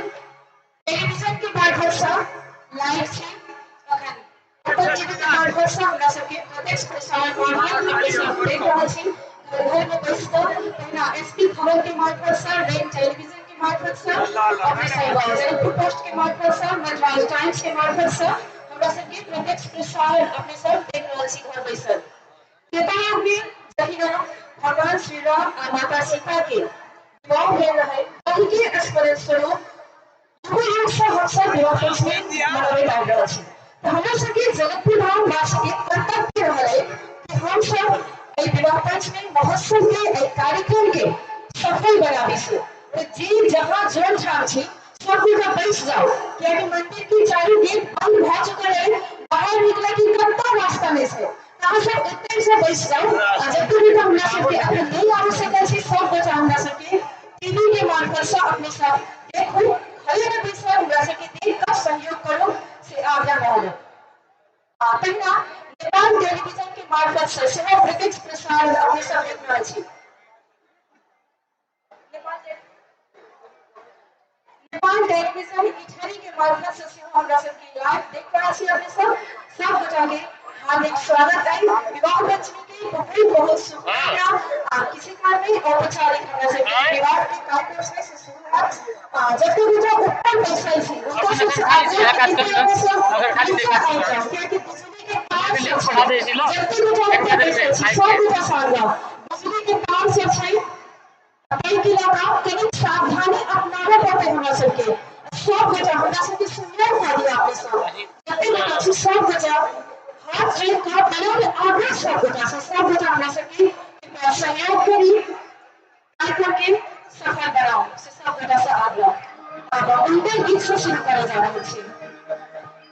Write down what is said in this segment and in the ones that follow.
Television के माध्यम से लाइव छै अखन अपन टीवी के माध्यम से हमरा सबके प्रत्यक्ष प्रसारण ऑनलाइन हमरे सब देख रहल छी घर में बैस कऽ पहिना एसपी खबर के माध्यम से रेन टेलीविजन के माध्यम से अपने सब जयपुर पोस्ट के माध्यम से मद्रास टाइम्स के माध्यम से हमरा सबके प्रत्यक्ष प्रसारण अपने सब देख रहल छी घर बैसल केतना भी जहिना भगवान श्री राम आ माता सीता के विवाह भेल रहे उनके स्मरण स्वरूप हम सब विवाह पंचमी मनाबैत आबि रहल छी तऽ हमरा सबके जनकपुर धाम वासी के कर्तव्य रहलै कि हम सब एहि विवाह पंचमी महोत्सव के एहि कार्यक्रम के सफल बनाबी से तऽ जे जहाँ जोन ठाम छी सब जगह बैस जाओ कियाकि मंदिर की चारू गेट बंद भऽ चुकल है बाहर निकले की कतौ रास्ता नहीं छै अहाँ सब ओतै से बैस जाओ आ जब तक हमरा सबके अखन नहीं आबि सकल छी सब बच्चा हमरा सबके टीवी के मार्फत से अपने सब देखू हर विषय हमरा सबके देख कऽ सहयोग करू से आज्ञा रहल पहिना नेपाल टेलीविजन के मार्फत से सेहो प्रत्यक्ष प्रसारण अपने सब देख रहल छी नेपाल टेलीविजन इटहरी के माध्यम से सेहो हमरा सबके लाइव देख रहल छी अपने सब गोटा के हार्दिक स्वागत है विवाह पंचमी के बहुत बहुत शुभकामना किसी काल में औपचारिक हमरा सबके विवाह के कार्यक्रम से शुरुआत जब तक गोटा ऊपर बैसल छी उनका सबसे आग्रह करते हैं नीचे आ जाओ क्योंकि बिजली के तार सब छै जब तक गोटा ऊपर बैसल छी सब गोटा साथ बिजली के तार सब छै अपने के लगा कनी सावधानी अपनाबे पड़ते हमरा सबके सब गोटा हमरा सबके सुनियो कह दिया आपने सब जते गोटा छी सब गोटा हाथ जोड़ कर बड़े आग्रह सब गोटा से सब गोटा हमरा सबके सहयोग करी कार्यक्रम के सफल बनाओ से सब गोटा से आग्रह अब उनके गीत से शुरू करा जा रहल छै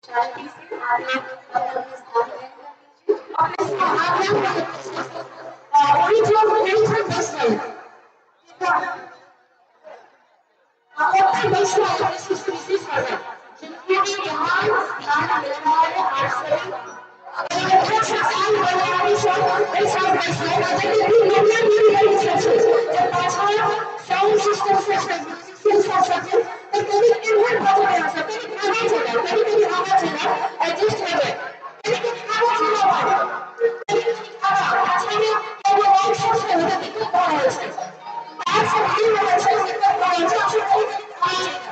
शांति से आप लोग अपना स्थान अपने स्थान वही जो नहीं था बस है अपने बस में अपने विशेष है जिनके भी यहाँ स्थान मिलना है आश्रय अगर संस्थान बनाने से ऐसा फैसला है कि दुनिया में नहीं सकते जब पाछा साउंड सिस्टम से म्यूजिक से सकते तो कभी इन्हें बदल नहीं सकते कभी चला कभी आवाज चला एडजस्ट हो गए कभी आवाज चला कभी आवाज अच्छा में वो एक शब्द है तो दिक्कत हो रहा है आज से भी वो अच्छा दिक्कत हो रहा है आवाज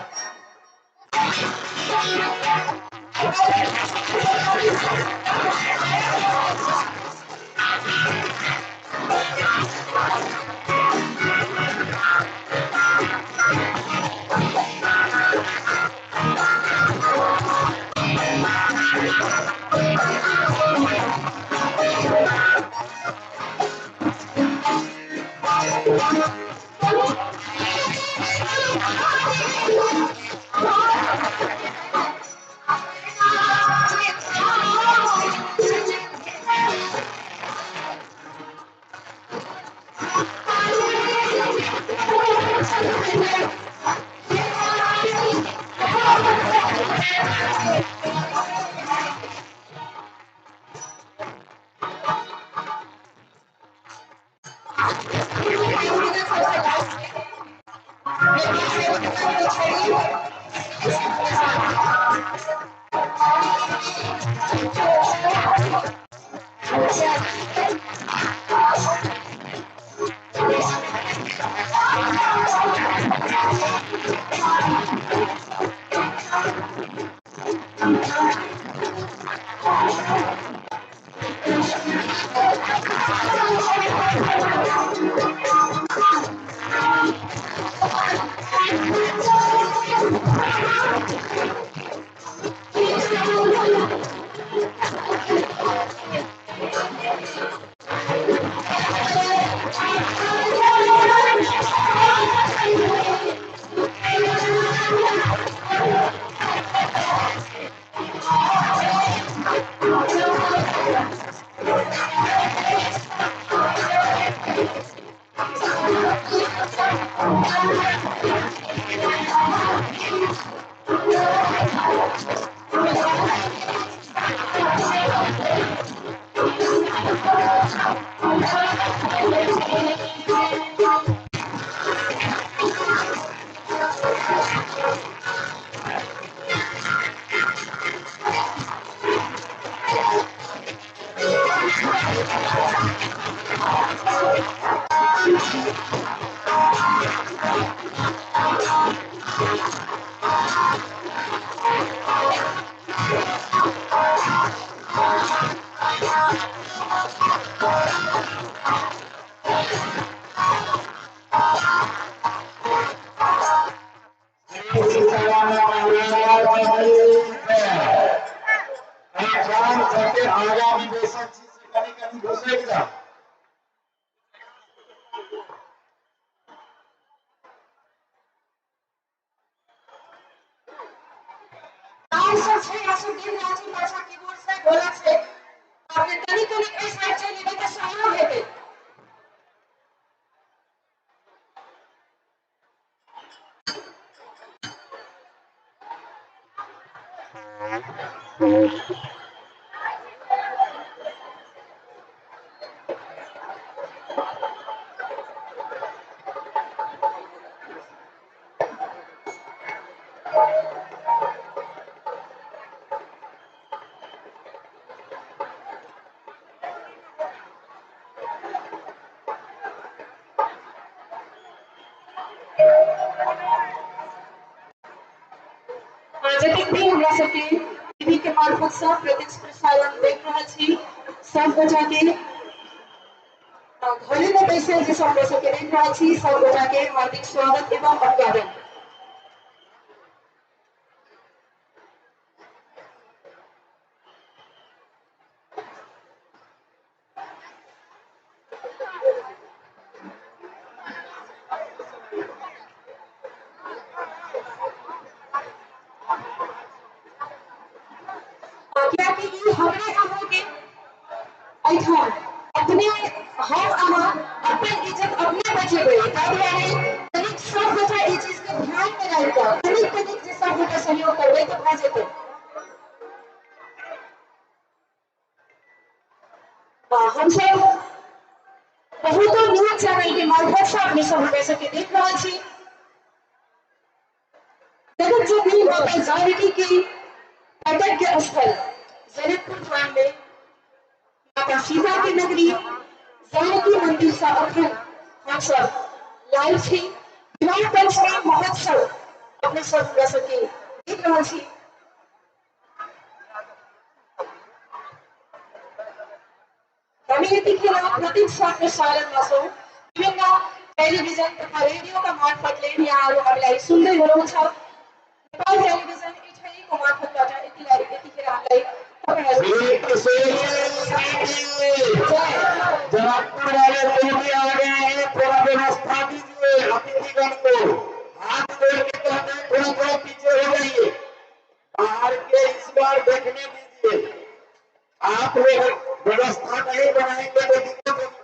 जतेक भी हमरा सबके टीवी के मार्फत से प्रत्यक्ष प्रसारण देख रहल छी सब गोटा के गैलरी में बैसल जे सब लोग के देख रहल छी सब गोटा के हार्दिक स्वागत एवं अभिवादन। क्या कि ई हमरे अहाँ के ऐठा अपने हम अहाँ अपन इज्जत अपने बचेबै ताहि दुआरे तनिक सब गोटा ई चीज के ध्यान में राखि कऽ तनिक जे सब गोटा सहयोग करबै तऽ भऽ जेतै। हम सब बहुतो न्यूज चैनल के मार्फत से अपने सब गोटा सबके देख रहल छी। जगत जननी माता जानकी की पर्यटक स्थल जनकपुर धाम में माता सीता की नगरी जानकी मंदिर से अखन हम सब लाइव छी विवाह पंचमी महोत्सव अपने सब हमरा सबके देख रहल छी। कम्युनिटी के नाम प्रतीक्षा प्रसारण मासो विभिन्न टेलीविजन तथा रेडियो का मार्फत ले यहाँ हामीलाई सुन्दै हुनुहुन्छ। नेपाल टेलिभिजन इठै को मार्फत बाट यतिखेर हामीलाई जनकपुर वाले लोग भी आ गए हैं, थोड़ा व्यवस्था दीजिए अतिथिगण को। हाथ जोड़ के कहते हैं थोड़ा थोड़ा पीछे हो जाइए, बाहर के इस बार देखने दीजिए। आप लोग व्यवस्था नहीं बनाएंगे तो दिक्कत होगी।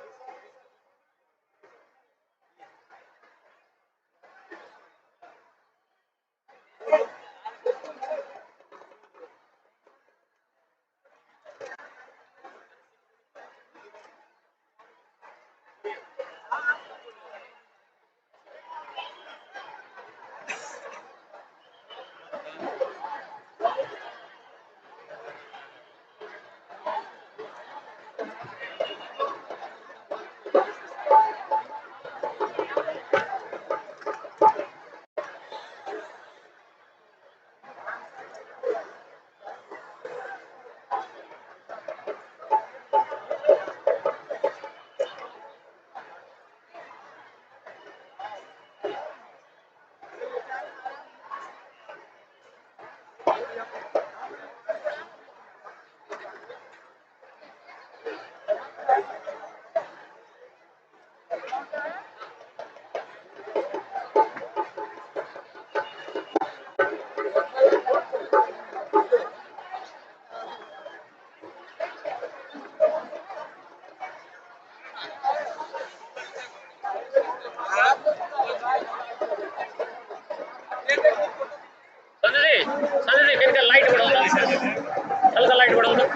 संजय जी इनका लाइट बढ़ाओ ना, हल्का लाइट बढ़ाओ ना।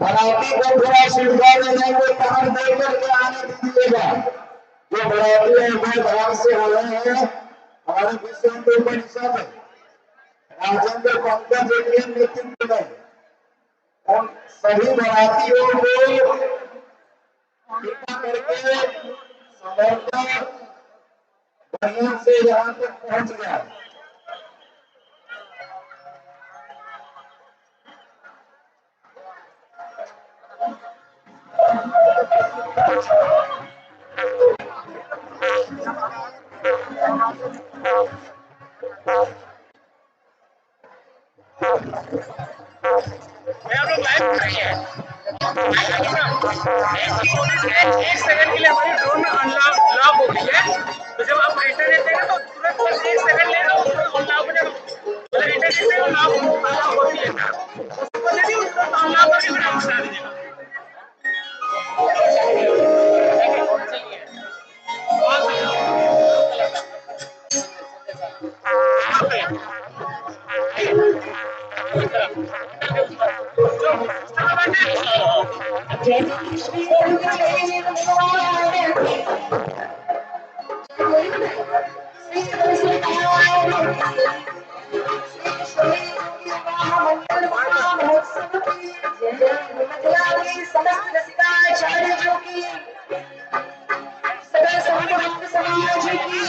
बराती को थोड़ा सुविधा देने को बाहर देकर के आने दीजिएगा। जो बराती है वो बाहर से आ रहे हैं, हमारे विश्व परिषद राजेंद्र पंकज के नेतृत्व में उन सभी मराठियों को कृपा करके समर्थन बढ़िया से यहाँ तक पहुंच गया। आप लोग लाइव कर रही है। एक सेकंड के लिए हमारी ड्रोन लॉक हो गई है, तो जब आप इंटरनेट देगा तो तुरंत बस एक सेकंड लेगा उसको लॉक हो जाएगा। मतलब इंटरनेट देगा लॉक होती है, उसको बोल दीजिए उसको अनलॉक करके फिर आप बता दीजिएगा। समस्त रसिकाचार्य जो की सदा संत समाज की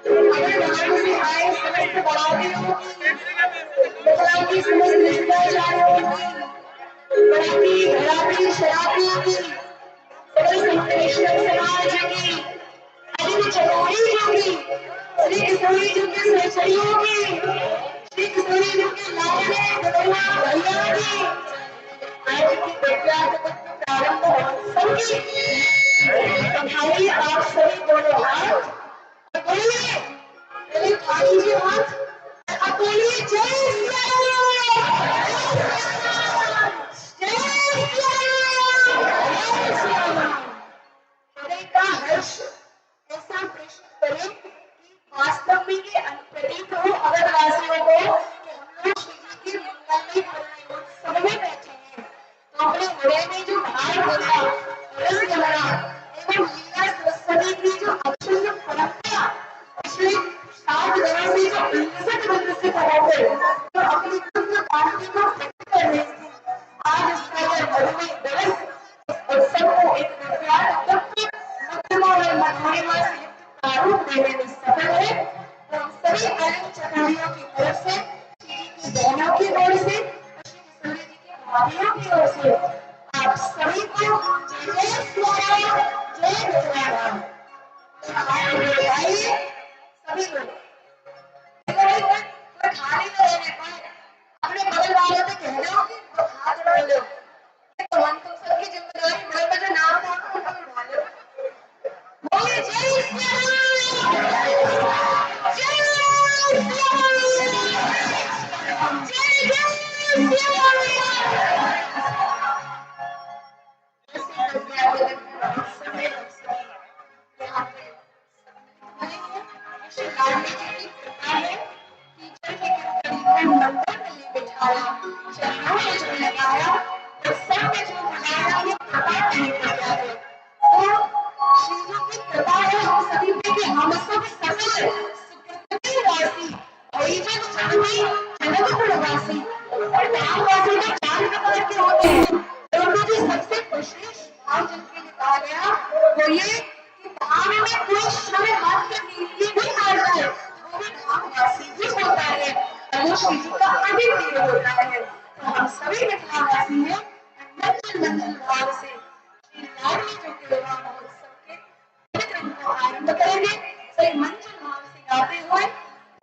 अगर बाहर से आए समस्त बड़ातियों की समस्त रसिकाचार्यों की बड़ाती घराती शराबियों की सदा संत वैष्णव समाज की अभी चकोरी जो की श्री किशोरी जो के सहचरियों की श्री किशोरी जो के लाडले बड़ुआ भैया की आज की प्रख्यात प्रारंभ महोत्सव की भाई आप सभी दोनों हाथ बोलिए, पहले उठा लीजिए हाथ, अब बोलिए जय श्री राम, जय श्री राम, जय श्री राम। हृदय का हर्ष ऐसा प्रेषित करें कि वास्तव में ये प्रतीत हो अवधवासियों को कि हम लोग श्री जी के मंगलमय परिणयोत्सव में बैठे हैं। तो अपने हृदय में जो भाव भरा रस भरा एवं लीला सरस्वती की जो अक्षुण्ण परंपरा पिछले 60 दिनों से जो उल्लसित होकर तो अपनी कृष्ण कांति को व्यक्त कर रही थी, आज उसका यह मधुमय दिवस इस उत्सव को एक दिव्यात मध्यमा और मधुरिमा से युक्त प्रारूप देने में सफल है। तो सभी आनंद चकोरियों की तरफ से, श्री की बहनों की ओर से, श्री किशोरी जी की भाभियों की ओर से आप सभी को जय श्री राम, जय मिथिला। बताइए सभी लोग कोई खाली न रहने पाए, अपने बगल वालों से कह दो कि हाथ उठा लो, तो हम तुम सबकी जिम्मेदारी बड़े बड़े नाम था उनको उठा लो। बोलिए जय श्री राम, जय श्री राम, जय जय श्री सबसे विशेष भाव जिनके लिए कहा गया वो ये कि धाम में कोई क्षण मात्र के लिए भी आ जाए तो वो भी धामवासी ही होता है और वो श्री जी का अद्वितीय होता है। तो हम सभी मिथिलावासी हैं मंजिल मंजिल भाव से श्री लाडली जो के विवाह महोत्सव के कार्यक्रम को आरंभ करेंगे। सही मंजिल भाव से गाते हुए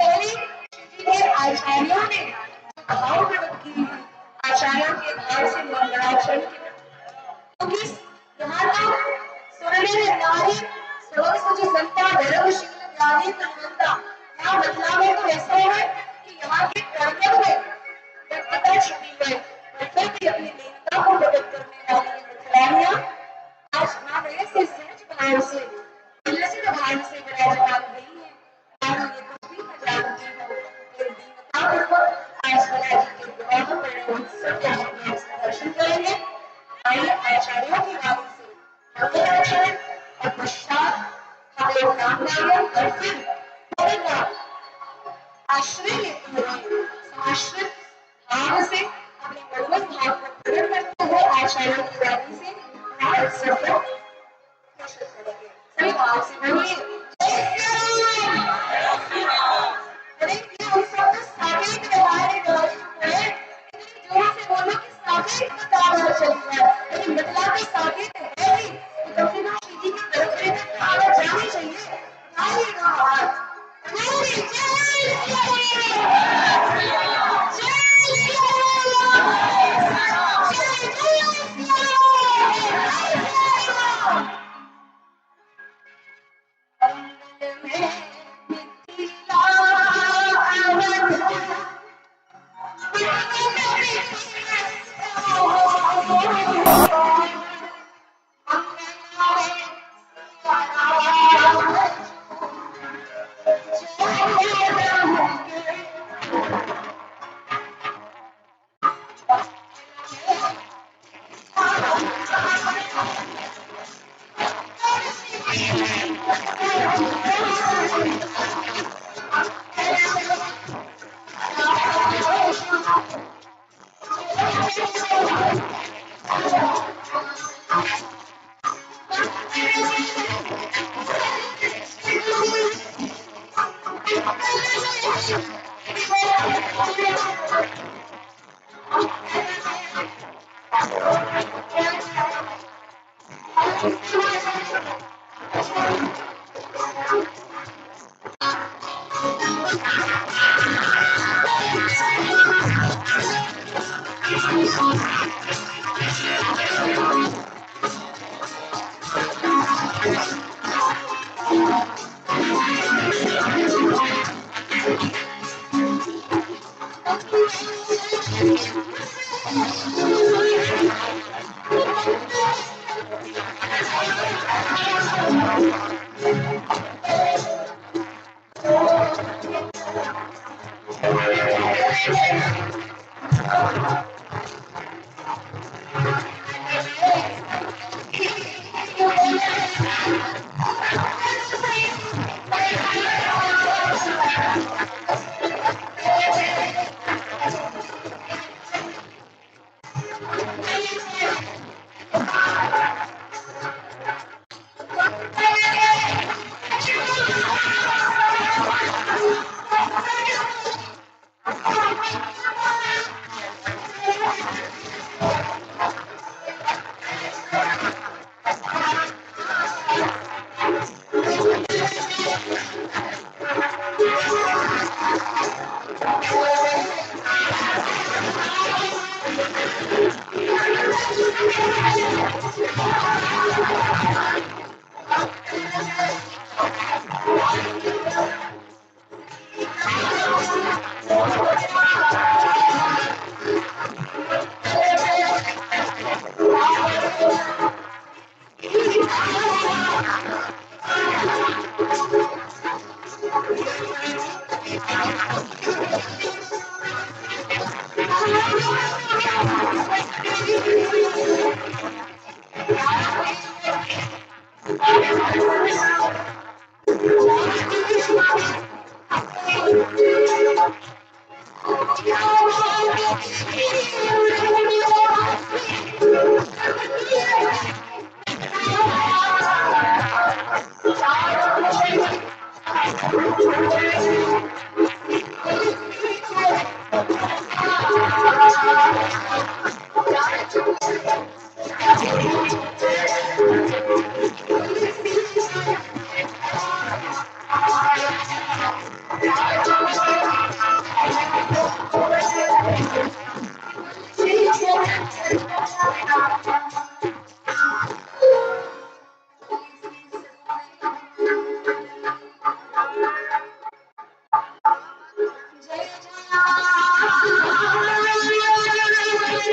पहले श्री जी के आचार्यों ने जो भाव प्रकट किए हैं, आचार्यों के भाव से मंगलाचरण की क्योंकि यहाँ का सुरने नारी सर्वस्व जो संता धर्मशील ज्ञानी तत्वंता, यहाँ बदलाव में तो ऐसा है कि यहाँ के कर्तव्य में व्यक्तिता छिपी है और फिर भी अपनी देवता को प्रकट करने वाली ये मिथिलानियाँ आज माँ मेरे से सहज भाव से उल्लसित भाव से विराजमान गई है। मानो ये कुछ भी न जानती हो, मेरी दीनता पूर्वक आज बला जी के विवाह परिणयोत्सव के हम दर्शन करेंगे। आइए आचार्यों की वाणी से हमें आचरण और पश्चात हम लोग नाम गाएंगे और फिर आश्रय लेते हुए आश्रित भाव से अपने मनोमन भाव को प्रकट करते हुए आचार्यों की वाणी से और सबको प्रस्तुत करेंगे। सभी भाव से बोलिए अरे ये हम सब तो साकेत में हमारे दोस्त हैं। इतनी जोर से बोलो कि साकेत में तार चली जाए। लेकिन बदला तो साकेत है ही। तो कम से कम सीधी की तरफ से तो तार जानी चाहिए। आइएगा हाथ। जय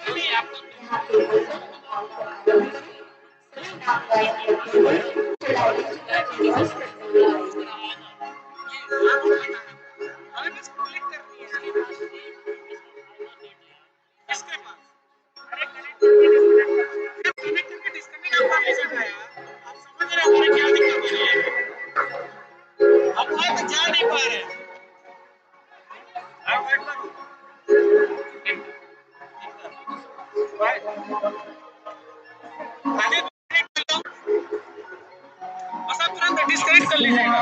नहीं आपको यहाँ टेबल पर नाम का आरंभ करें। सभी नाम गायब करते हुए चढ़ाई टेबल्स करते हुए आएंगे। ये आपको पता है हमें बस क्लिक करनी है इसके पास अरे कनेक्ट करके डिस्कनेक्ट कर कनेक्ट करके डिस्कनेक्ट आप कर सकते हैं यार आप समझ रहे हो हमें क्या दिक्कत हो रही है हम वहां तक जा नहीं पा रहे हैं आप वेट करो अभी कनेक्ट कर लो बस आप तुरंत डिस्कनेक्ट कर लीजिएगा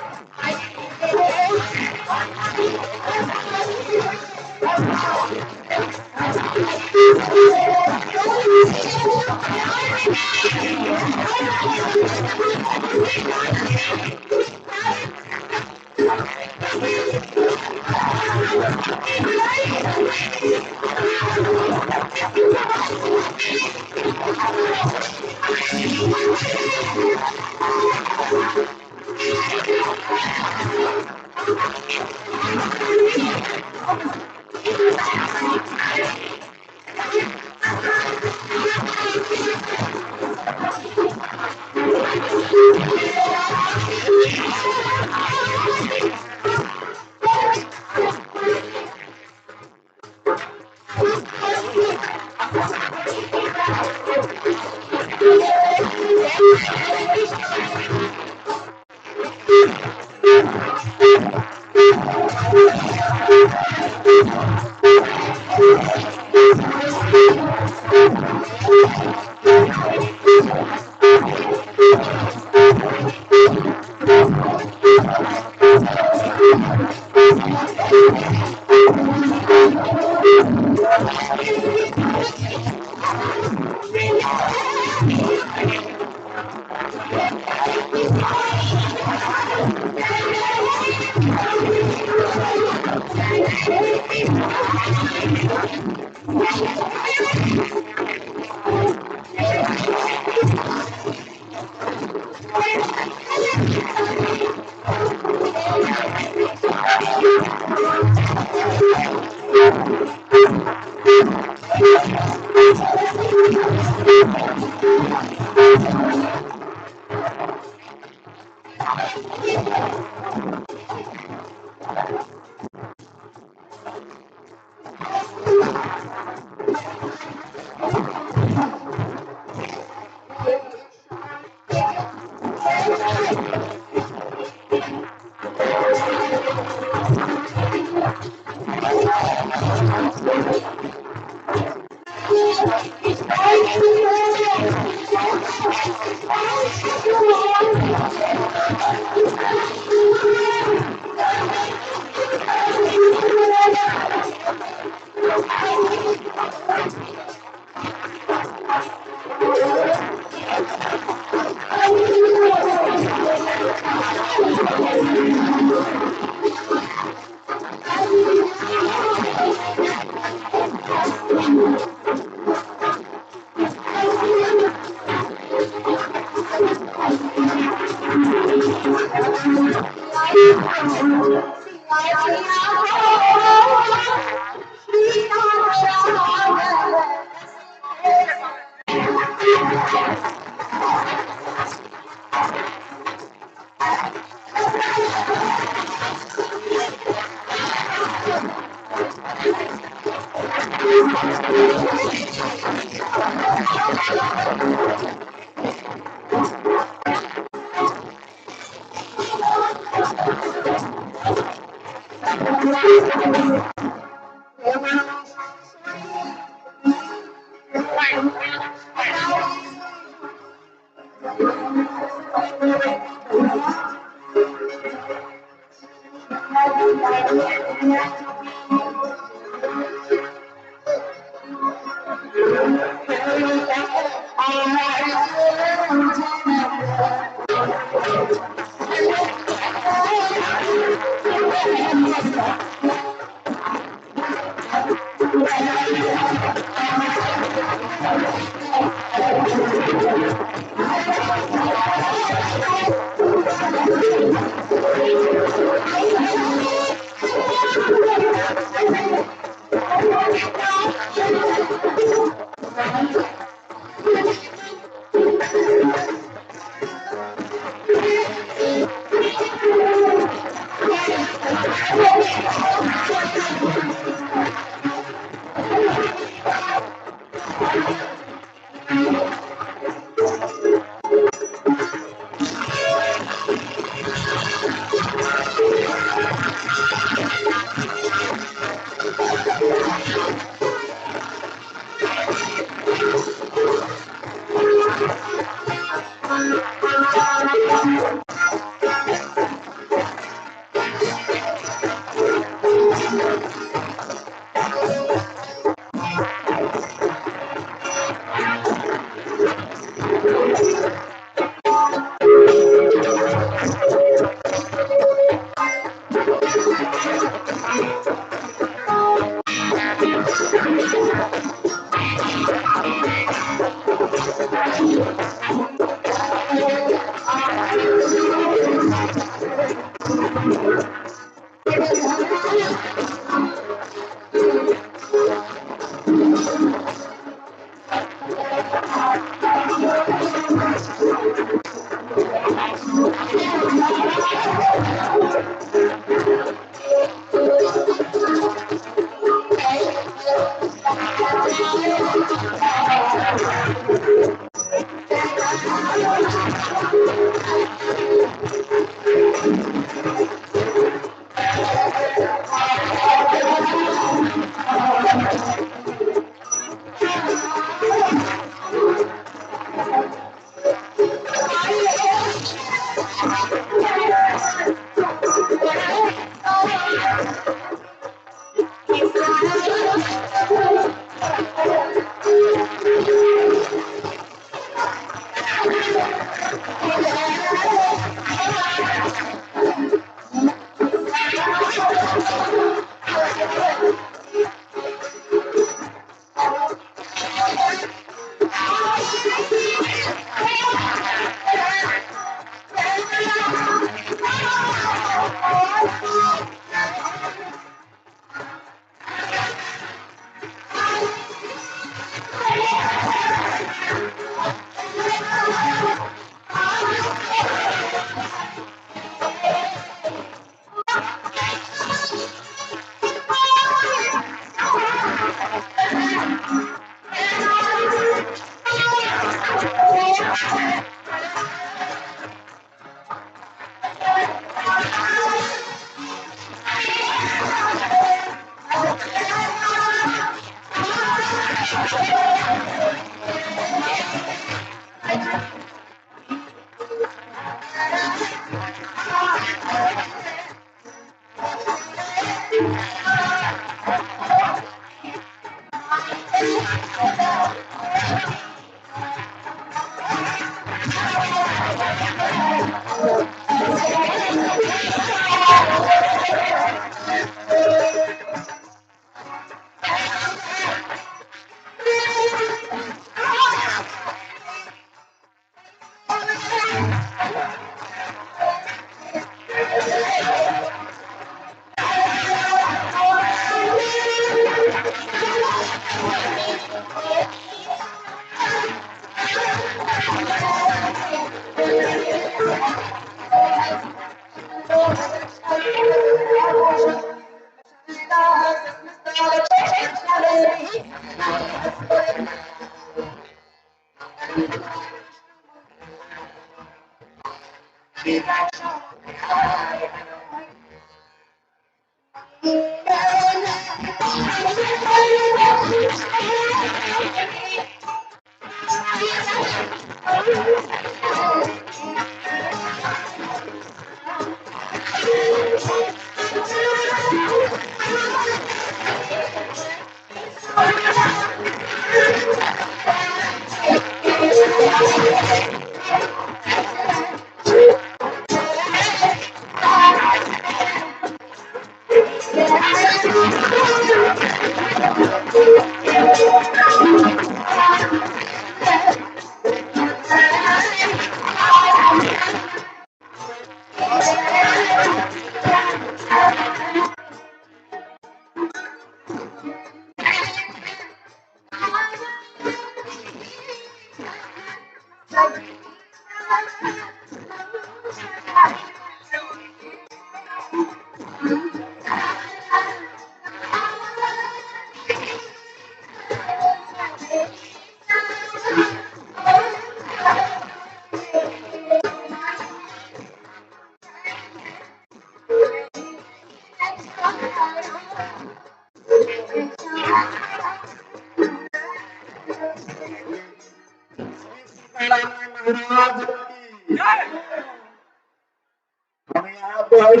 यहाँ पर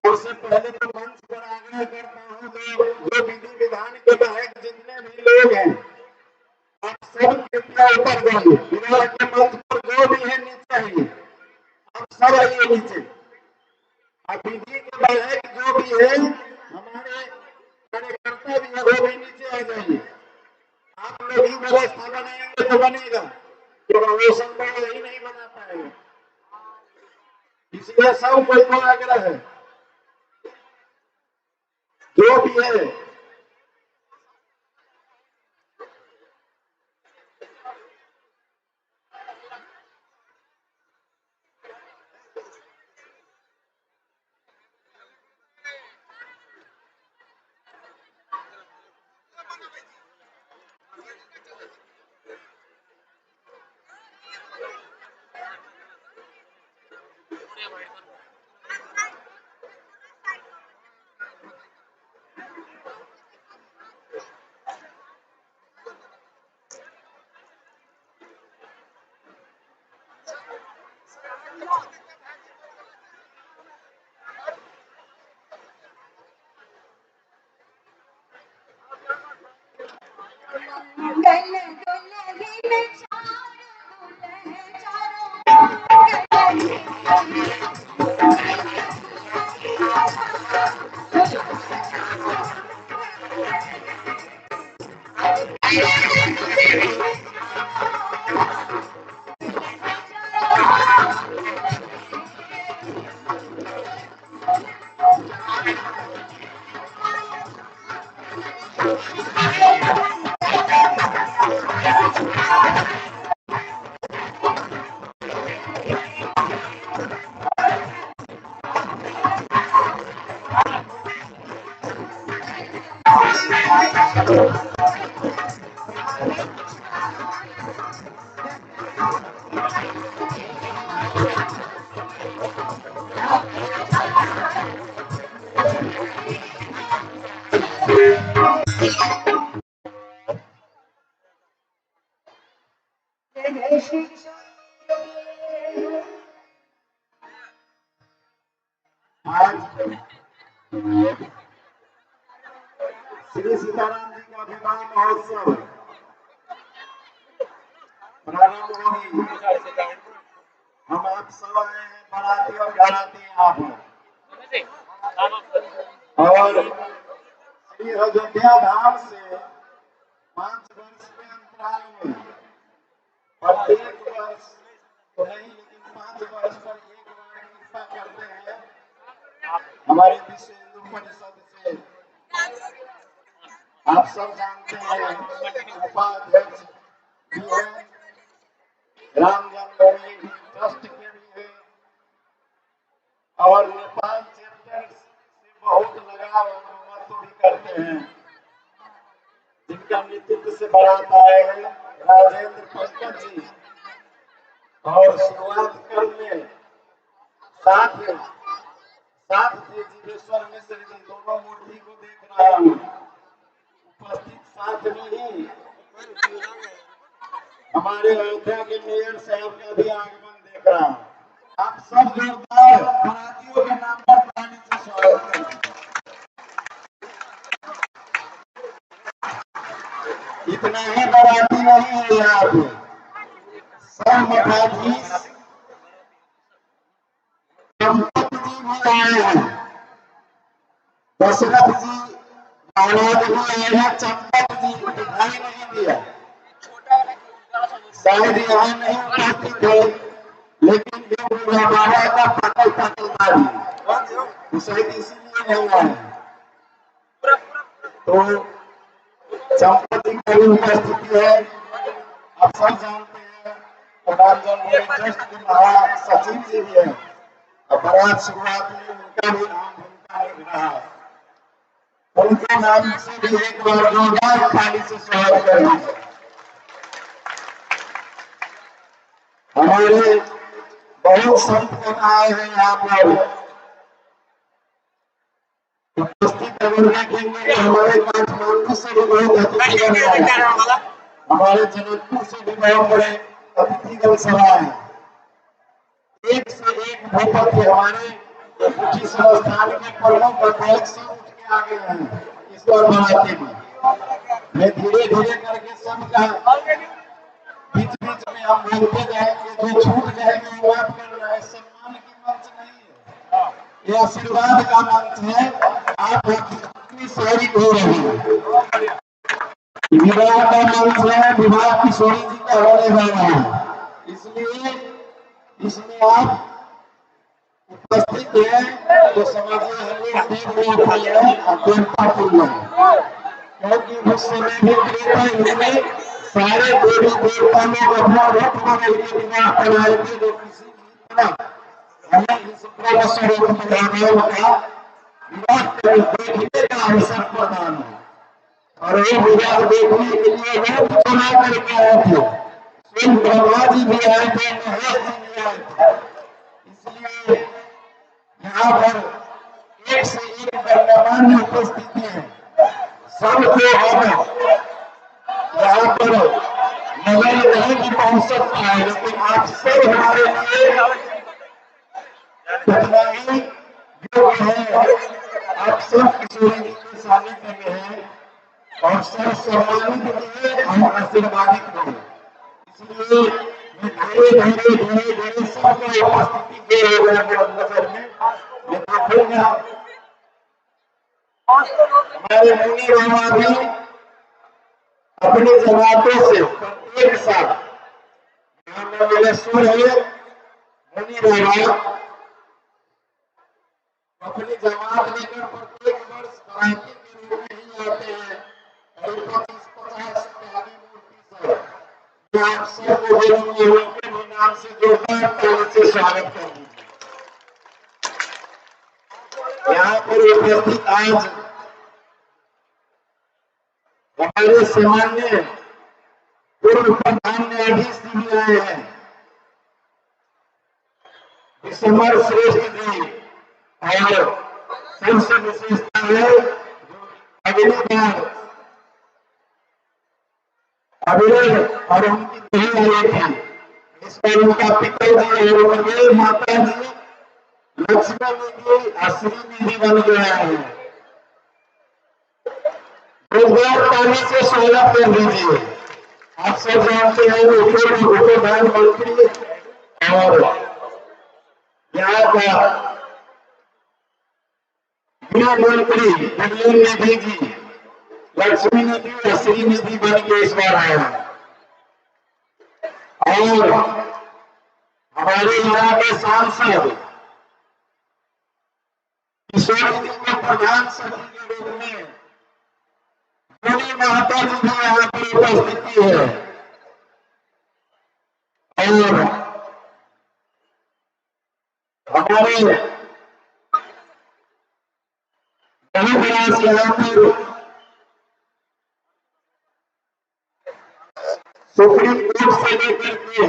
सबसे पहले तो मंच पर आग्रह करता हूँ जो विधि विधान के तहत जितने भी लोग हैं आप सब कृपया ऊपर जाइए। विधान के मंच पर जो भी है नीचे आइए, आप सब आइए नीचे। अब विधि के तहत जो भी है हमारे कार्यकर्ता भी है वो भी नीचे आ जाइए। आप लोग ही व्यवस्था बनाएंगे तो बनेगा, तो वो संभव ही नहीं बना पाएगा। इसलिए सब कोई को आग्रह है जो भी है आज श्री सीताराम जी का विवाह महोत्सव प्रारंभ होगी। हम आप सब आए हैं बाराती और घराती आप और श्री अयोध्या धाम से 5 वर्ष के अंतराल में प्रत्येक वर्ष तो नहीं लेकिन 5 वर्ष पर एक बार कृपा करते हैं हमारे विश्व हिंदू परिषद से। आप सब जानते हैं उपाध्यक्ष भी है, राम जन्मभूमि ट्रस्ट के भी है और नेपाल चैप्टर से बहुत लगाव और महत्व भी करते हैं, जिनका नेतृत्व से बारात आए हैं राजेंद्र पंकज जी। और शुरुआत करने साथ थे जीवेश्वर मिश्र जी, दोनों मूर्ति को देख रहा हूँ उपस्थित। साथ में ही हमारे अयोध्या के मेयर साहब का भी आगमन देख रहा हूँ। आप सब जोरदार बारातियों के नाम पर ताली से स्वागत करें। इतना ही बाराती नहीं है यहाँ पे, सब मठाधीश चंपत जी भी आए हैं, दशरथ जी महाराज भी आए हैं। चंपत जी दिखाई नहीं दिया, शायद यहाँ नहीं उपस्थित थे, लेकिन जो हमारा का पकड़ पकड़दारी शायद इसीलिए नहीं आए। तो चंपत जी की उपस्थिति है। आप सब जानते हैं राम जन्मभूमि ट्रस्ट के महासचिव जी भी है और बारात शुरुआत में उनका भी नाम भूमिका रहा। उनके नाम से भी एक बार जोरदार ताली से स्वागत करें। हमारे बहुत संत आए हैं यहाँ पर उपस्थित। अगर देखेंगे हमारे काठमांडू से भी बहुत अतिथिगण आए, हमारे जनकपुर से भी बहुत बड़े अतिथिगण सभा है। एक से एक भूपति हमारे कुछ संस्थान के प्रमुख अध्यक्ष उठ के आ गए हैं ईश्वर बनाते में। मैं धीरे धीरे करके सबका बीच बीच में हम बोलते जाएंगे, जो छूट जाएंगे वो माफ करना है। सम्मान की मंच नहीं है, ये आशीर्वाद का मंच है। आप कितनी सारी हो रही है, विवाह का मंच है, विवाह किशोरी जी का होने वाला है, इसलिए इसमें आप उपस्थित है तो समझिए क्योंकि उस समय भी इनमें सारे देवी देवता लोग अपना रूप बदल के विवाह कराए थे, जो किसी भी तरह हमें इस प्रेम स्वरूप भगवान का विवाह देखने का अवसर प्रदान है। और वो विवाह देखने के लिए रूप बना करके आए थे, स्वयं ब्रह्मा जी भी आए थे, महेश जी भी आए थे। इसलिए यहाँ पर एक से एक गण्यमान्य उपस्थिति है। सबको अब यहाँ पर नजर नहीं भी पहुंच सकता है, लेकिन आप सब हमारे लिए उतना ही योग्य है। आप सब किशोरी जी के सानिध्य में हैं और सब सम्मानित हुए और आशीर्वादित हुए। इसलिए मैं धीरे धीरे धीरे धीरे सबको उपस्थिति दे नजर में देखूंगा। हमारे मुनि बाबा भी अपनी जमातों से प्रत्येक साल मंगलेश्वर है, मुनि बाबा अपनी जमात लेकर प्रत्येक वर्ष बराती के रूप में ही आते हैं और 25-50 प्यारी मूर्ति से आप सबको बोलेंगे, उनके भी नाम से जोरदार ताली से स्वागत कर दीजिए। यहाँ पर उपस्थित आज हमारे सामान्य पूर्व प्रधान न्यायाधीश जी भी आए हैं, विशंबर श्रेष्ठ जी, और सबसे विशेषता है अगली बार अविरल और उनकी दही आई थी, इस पर उनका पिताजी और उनके माता जी लक्ष्मी निधि अश्री निधि बन गया है। ताली से स्वागत कर दीजिए। आप सब जानते हैं उप प्रधानमंत्री और यहाँ का गृह मंत्री नवीन निधि जी लक्ष्मी निधि अश्री निधि बन के इस बार आए हैं। और हमारे यहाँ के सांसद किशोरी जी को प्रधान सचिव के रूप में मुनि महतो जी भी यहाँ पर उपस्थिति है। और हमारे यहाँ पर सुप्रीम कोर्ट से लेकर के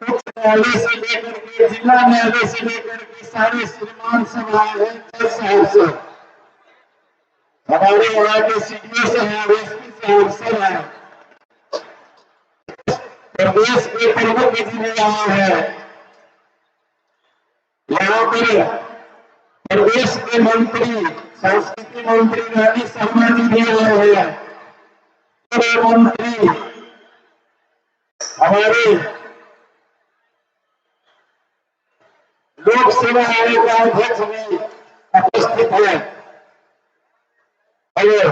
उच्च न्यायालय से लेकर के जिला न्यायालय से लेकर के सारे श्रीमान सब आए हैं। जज साहब से हमारे यहाँ के सीडीओ साहब, एसपी साहब सब है, प्रदेश के प्रमुख जी भी आए हैं। यहाँ पर प्रदेश के मंत्री संस्कृति मंत्री रानी शर्मा जी भी आए हैं। गृह मंत्री हमारे लोक सेवा आयोग का अध्यक्ष भी उपस्थित है। हेलो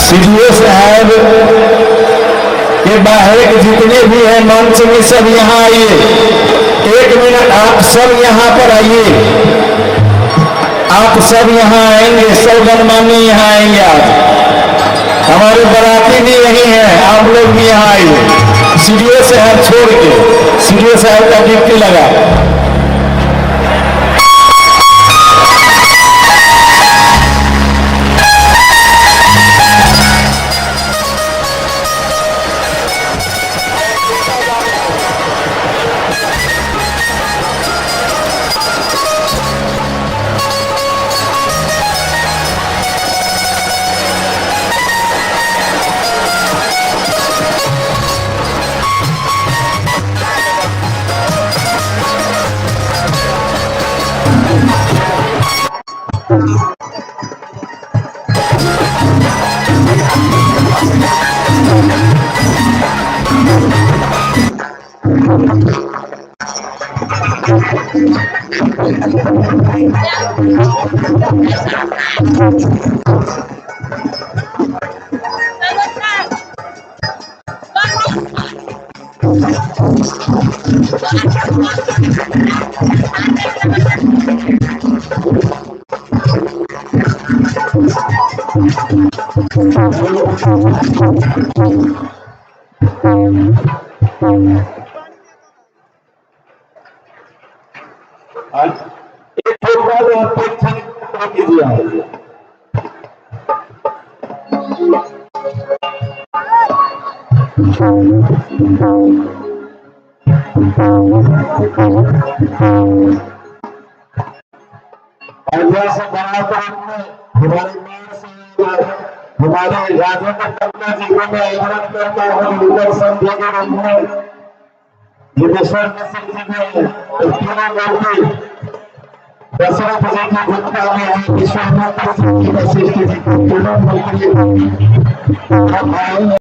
सीडीओ साहब के बाहर के जितने भी हैं मंच में सब यहाँ आइए। एक मिनट आप सब यहाँ पर आइए, आप सब यहाँ आएंगे, सब गणमान्य यहाँ आएंगे। आप हमारे बराती भी यही है, आप लोग भी यहाँ आइए। सीडीओ साहब छोड़ के सीडीओ साहब का ड्यूटी लगा। एक बात कीजिए। ऐसा बनाकर हमारे हमारे राजेंद्र कन्या जी को मैं आग्रह करता हूँ लीडर संघ के रूप में जिनेश्वर मिश्र जी ने तीनों मूर्ति दशरथ जी की गुप्ता में है विश्वनाथ जी की वशिष्ठ जी को तीनों मूर्ति हम आए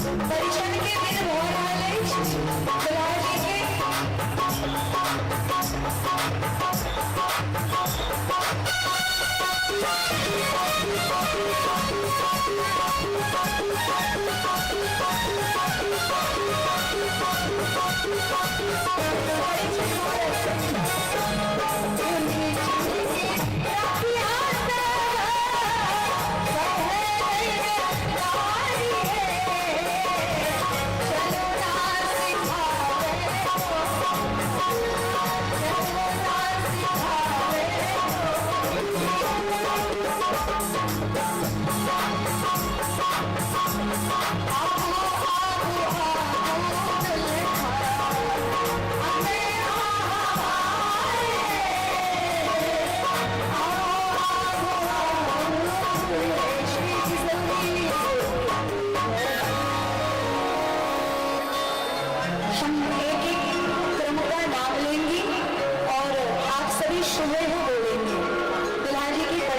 परिषद के दिन दुल्हा जी के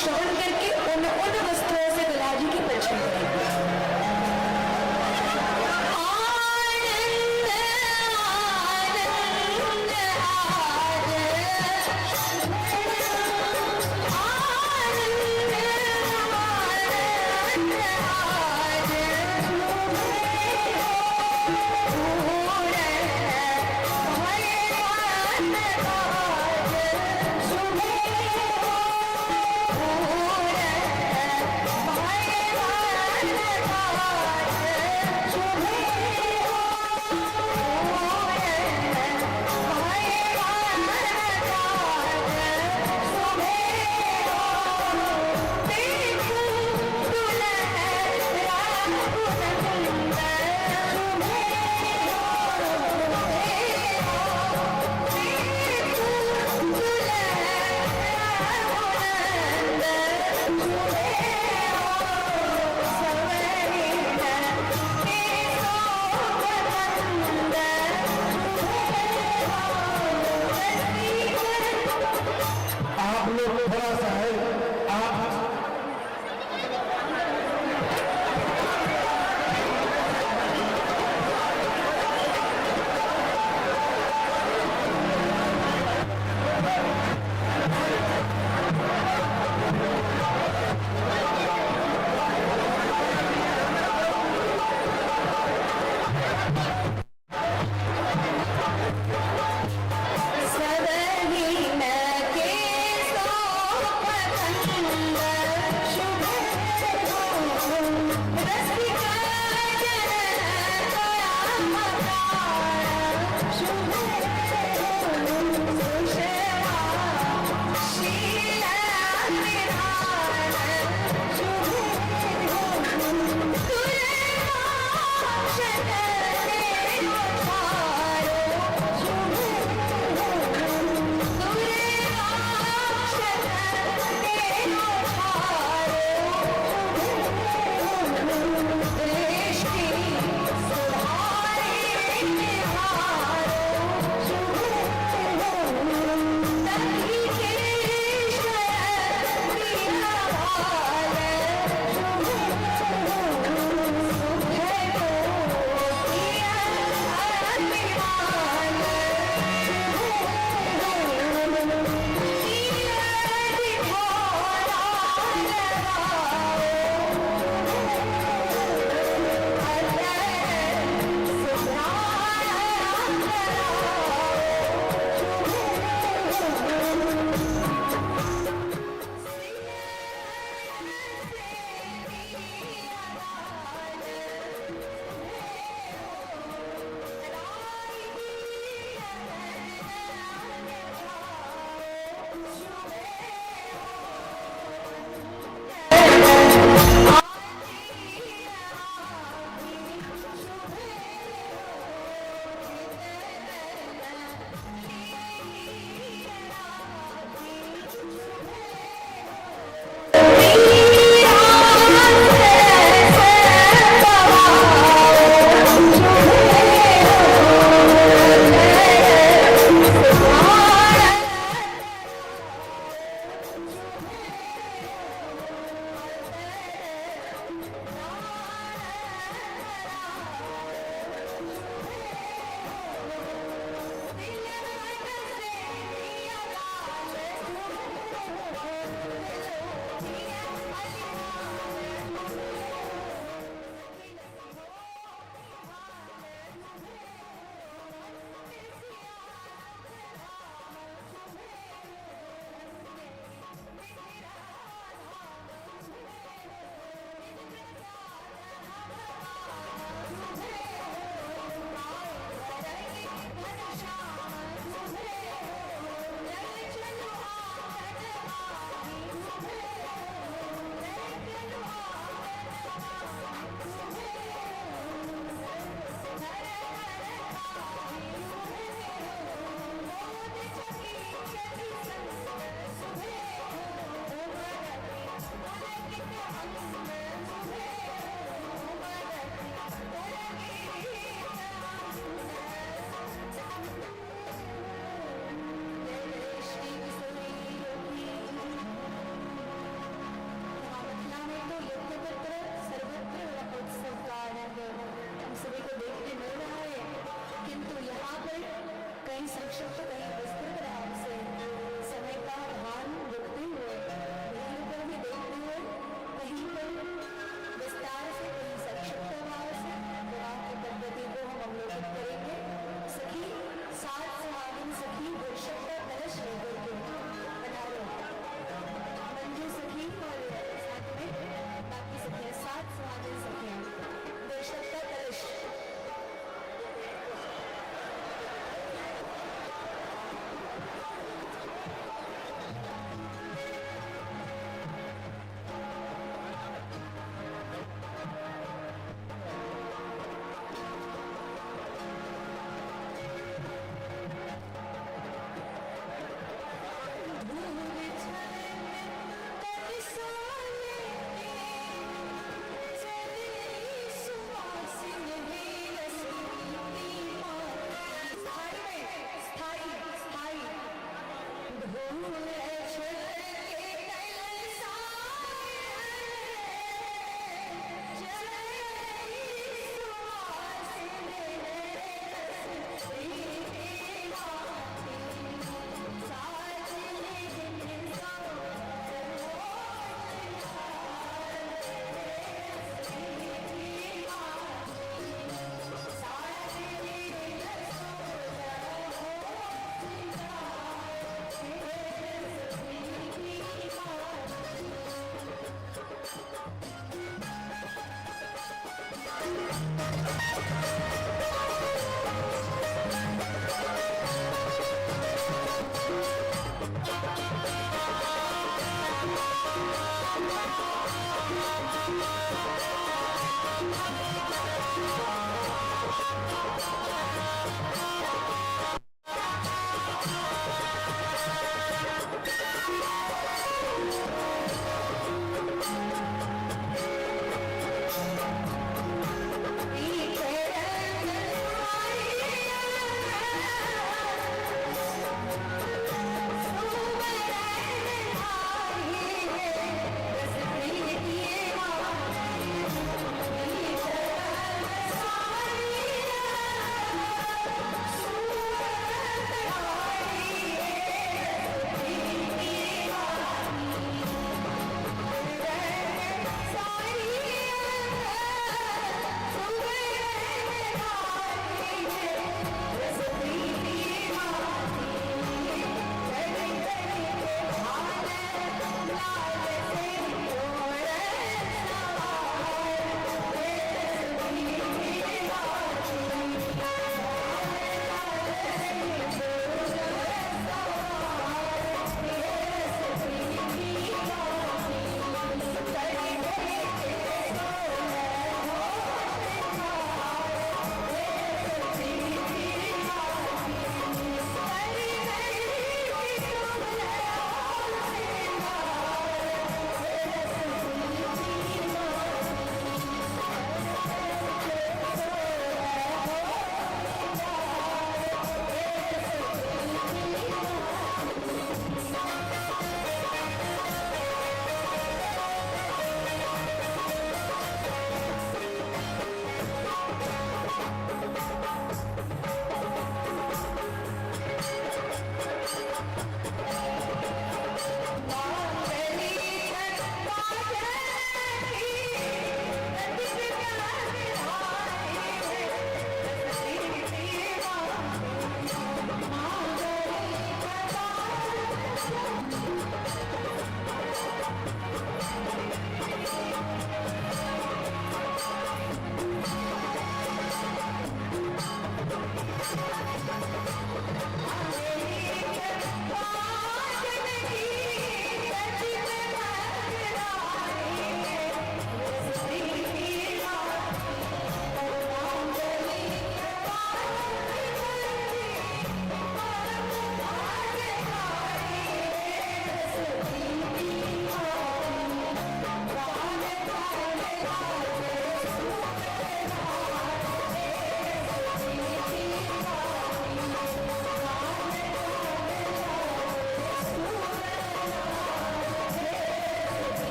श्रवण करके उन वस्तुओं से दुल्हा जी की परिचय करेंगे। Oh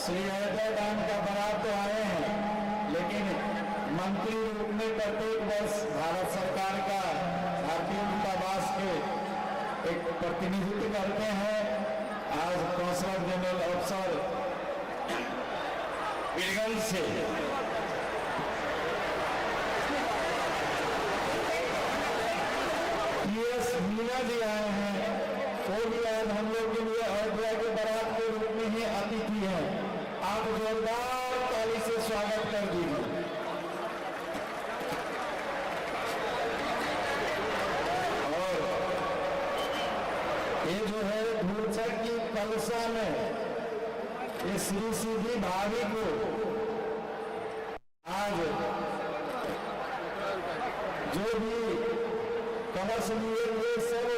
श्री अयोध्या धाम का बारात तो आए हैं, लेकिन मंत्री रूप में प्रत्येक वर्ष भारत सरकार का भारतीय दूतावास के एक प्रतिनिधित्व करते हैं। आज कौंसलर जनरल अफसर बीरगंज से PS मीना जी आए हैं, वो भी आज हम लोग के लिए अयोध्या के बारात के रूप में ही अतिथि हैं। आप जोरदार ताली से स्वागत कर दीजिए। और ये जो है धूलचक की कलशा में ये श्री सीधी भाभी को आज जो भी कलश लिए हुए सब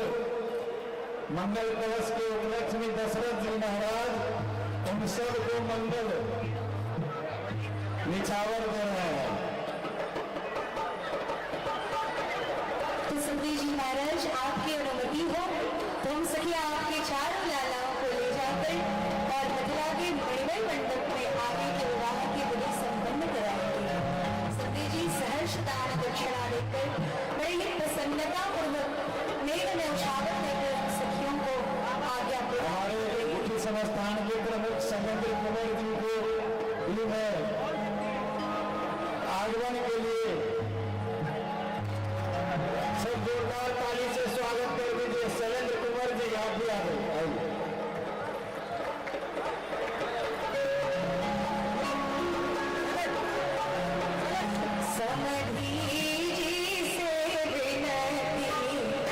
मंगल कलश के उपलक्ष्य में दशरथ जी महाराज उन सब को मंगल निछावर दे रहे हैं। तो सुखदेव जी महाराज आपकी अनुमति हो तो हम सखी आपके चारों लालाओं को ले जाकर और मथुरा के मणिमय मंडप में आगे के विवाह की विधि संपन्न कराएंगे। सुखदेव जी सहर्ष दान दक्षिणा देकर बड़ी ही प्रसन्नता पूर्वक नेक न्यौछावर देकर सखियों को आज्ञा हमारे गुठी संस्थान के प्रमुख समेंद्र कुंवर जी को भी मैं आगमन के लिए सब जोरदार ताली से स्वागत कर दीजिए। शैलेंद्र कुंवर जी आप भी आ गए, आइए। समधी जी से विनती हमारी, समधी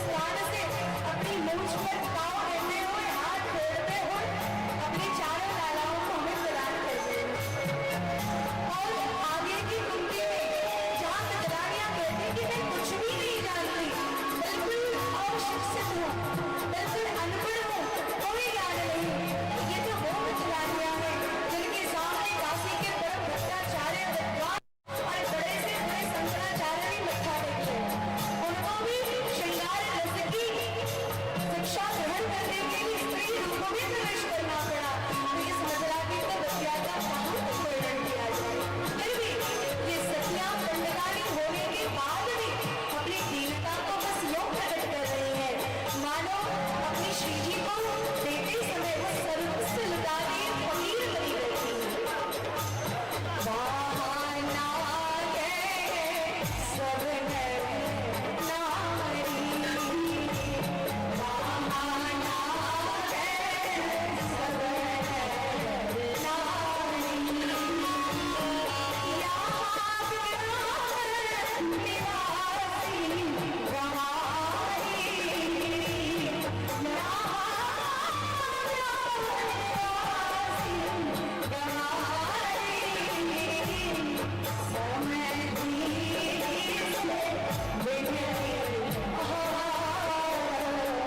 स्थान से अपनी मूंछ पर पाँव रखते हुए हाथ जोड़ते हुए अपनी चारों लालाओं को हमें प्रदान करते हैं। और आगे की पंक्ति में जहाँ कतरानियाँ कहती कि मैं कुछ भी नहीं जानती, बिल्कुल अशिक्षित हूँ, बिल्कुल अनपढ़ हूँ, कोई ज्ञान नहीं, ये तो वो कतरानियाँ हैं जिनके सामने काशी के परम भट्टाचार्य विद्वान और बड़े से बड़े शंकराचार्य भी मत्था टेकते हैं। उनको भी श्रृंगार रस की शिक्षा ग्रहण करने के लिए स्त्री रूप में प्रवेश करना पड़ा। तो इस मथुरा की तो विद्या का कहाँ तक वर्णन किया जाए। फिर भी ये सतियां दंडकारी होने के बाद भी अपनी दीनता को बस यूं प्रकट कर रही है, मानो अपनी श्री जी को देते समय वो सर्वस्व लुटा दिए फकीर बनी बैठी है। बहाना है सब नर नारी, बहाना है सब नर नारी, यहाँ बिहार निवासी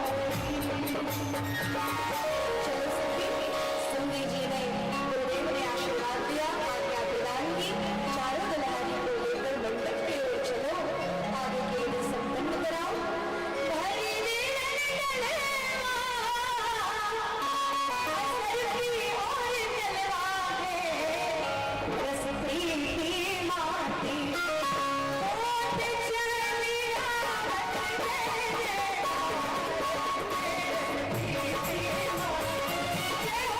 रहाई, सुंदी जी ने गुरुदेव ने आशीर्वाद दिया, आज्ञा प्रदान की, चारों दुल्हारी को लेकर मंडप की ओर चलो, आगे के लिए संपन्न कराओ। हरि वीर निकलवा, असर की ओर चलवा है, रस प्रीति माती, होत चलिया जय हो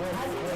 Thank you.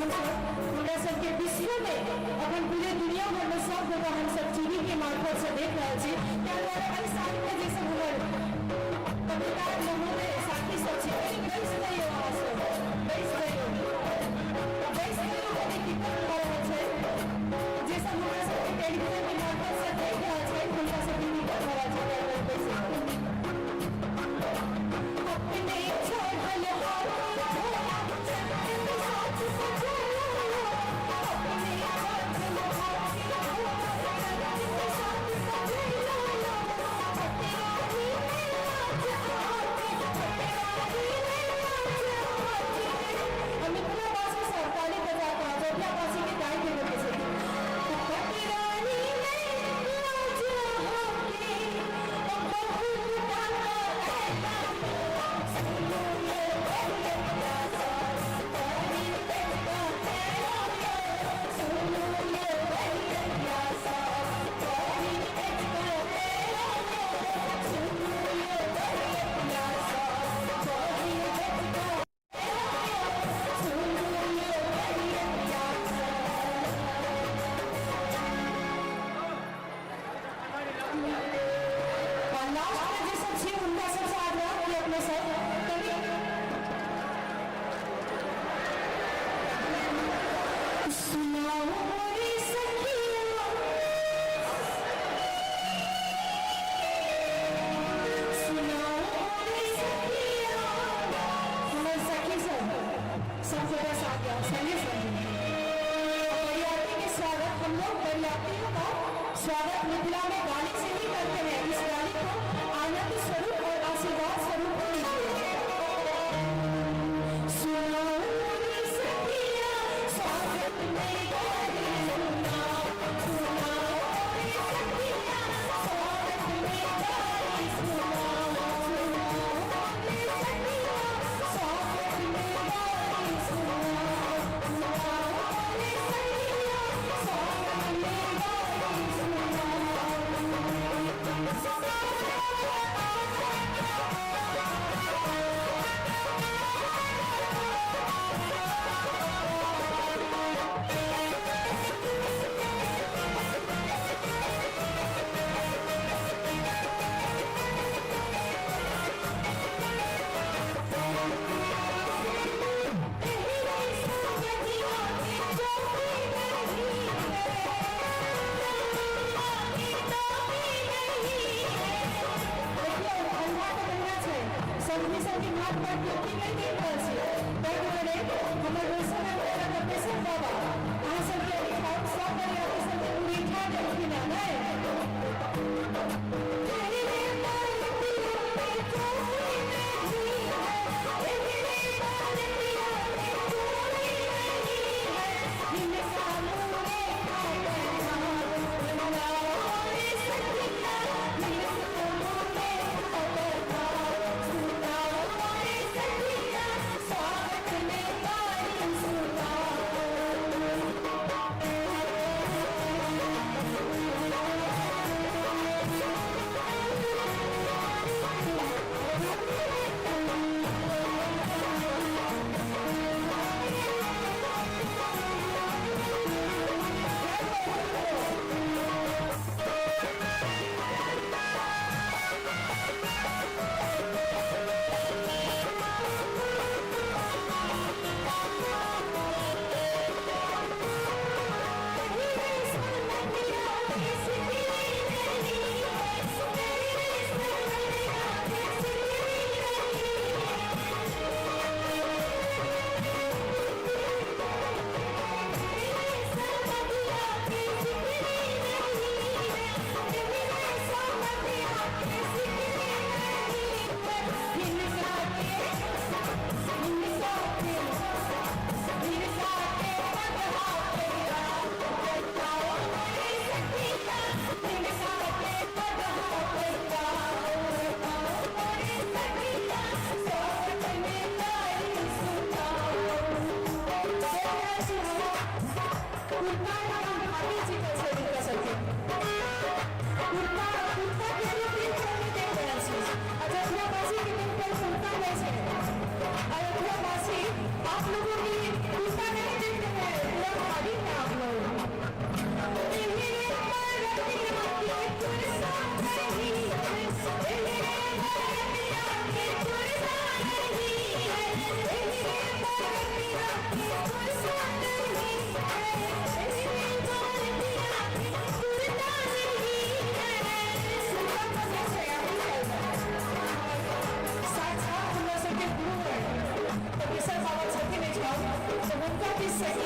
हम सब हमरा सबके विश्व में अपन पूरे दुनिया भर में सब जगह हम सब टीवी के मार्फत से देख रहे छी ताहि दुआरे एहि साल में जे सब हमर पत्रकार महोदय साथी सब छै कनि बैस जाइयो अहाँ सब बैस जाइयो कनि टिकट भऽ रहल छै जे सब हमरा सबके टेलीविजन के मार्फत से देख रहल छै हुनका सबके टिकट भऽ रहल छै ताहि दुआरे बैस जाइयो अपने छोड़ल स्वागत मिथिला में गाने से ही करते हैं। इस गाने को आनंद स्वरूप और आशीर्वाद स्वरूप लीजिए। सुनो रे सखिया स्वागत में गाने सुना, सुनो रे सखिया स्वागत में गाने सुना, सुनो रे सखिया स्वागत में गाने सुना, सुनो रे सखिया स्वागत में गाने सुना।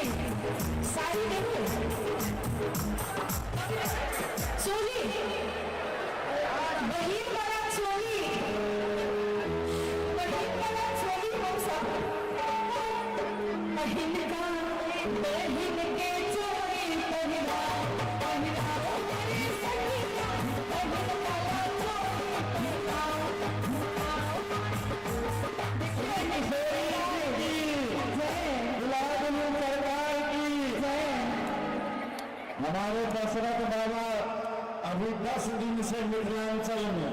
साड़ी देंगे चोली बहिन वाला चोली हम सब बहिन का बहिन के चोली पहिरा पहिराओ मेरी सखिया बहिन वाला चोली पहिराओ हमारे दशरथ बाबा अभी 10 दिन से मिथिलांचल में,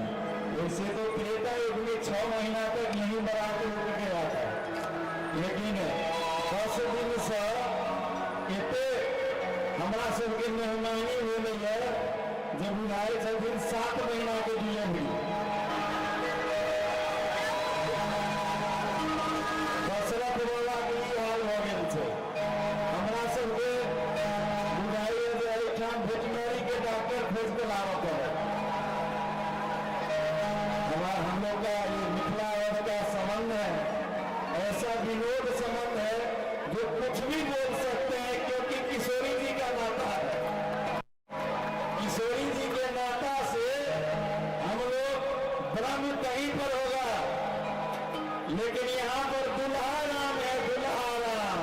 वैसे तो त्रेता युग में 6 महीना तक यही बारात रुक गया था, लेकिन 10 दिन से इतने हमारा सबके मेहमानी हो गई है जब बुझाए छथिन 7 महीना के दिए हुई दशरथ बाबा के ई हाल हो गए थे। हमारा सबके वेटनरी के डॉक्टर खोज के लाना पड़े। हम लोग का ये मिथिला का संबंध है, ऐसा विनोद संबंध है जो कुछ भी बोल सकते हैं, क्योंकि किशोरी जी का नाता है। किशोरी जी के नाता से हम लोग ब्रह्म कहीं पर होगा, लेकिन यहाँ पर दुल्हा राम है, दुल्हा राम।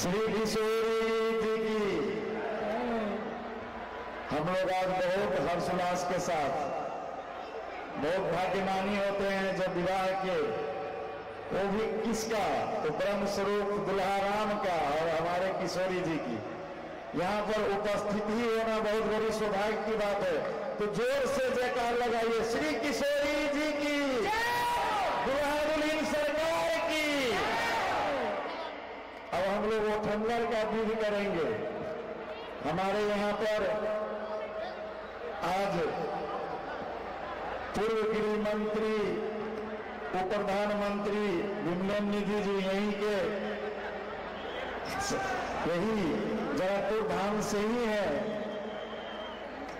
श्री किशोरी जी की हम लोग आज बहुत हर्षोल्लास के साथ, बहुत भाग्यमानी होते हैं जब विवाह के, वो भी किसका, तो ब्रह्म स्वरूप दुल्हा राम का और हमारे किशोरी जी की यहाँ पर उपस्थिति होना बहुत बड़ी सौभाग्य की बात है। तो जोर से जयकार लगाइए श्री किशोरी जी की, दुल्हा दुल्हन सरकार की। अब हम लोग वो ठंडर का विधि करेंगे। हमारे यहाँ पर आज पूर्व गृह मंत्री, उप प्रधानमंत्री विमलन निधि जी यहीं के, यही जयपुर धाम से ही है।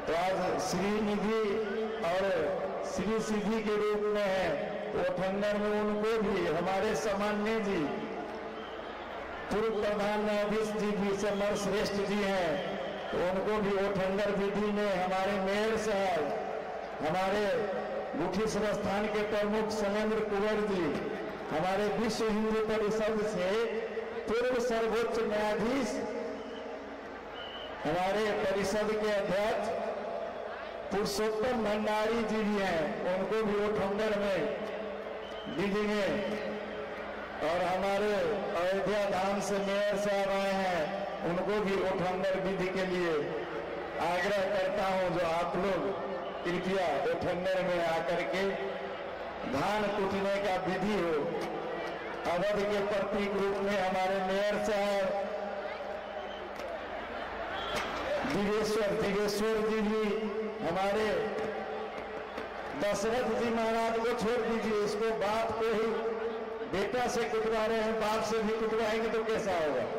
तो आज श्री निधि और श्री सिद्धि के रूप में है, वो ठंडर में उनको भी हमारे सामान्य जी, पूर्व प्रधान न्यायाधीश जी भी समर श्रेष्ठ जी हैं, तो उनको भी वो ठंडर विधि में हमारे मेयर साहब, हमारे गुठी संस्थान के प्रमुख शैलेंद्र कुंवर जी, हमारे विश्व हिंदू परिषद से पूर्व सर्वोच्च न्यायाधीश हमारे परिषद के अध्यक्ष पुरुषोत्तम भंडारी जी भी हैं, उनको भी वोट होल्डर में दीजिए। और हमारे अयोध्या धाम से मेयर साहब आए हैं, उनको भी वोट होल्डर विधि के लिए आग्रह करता हूं, जो आप लोग कृपया वोट होल्डर में आकर के धान कूटने का विधि हो। अवध के प्रतीक रूप में हमारे मेयर साहब दिवेश्वर जी भी, हमारे दशरथ जी महाराज को छोड़ दीजिए, इसको बाप को ही बेटा से कुटवा रहे हैं, बाप से भी कुटवाएंगे तो कैसा होगा।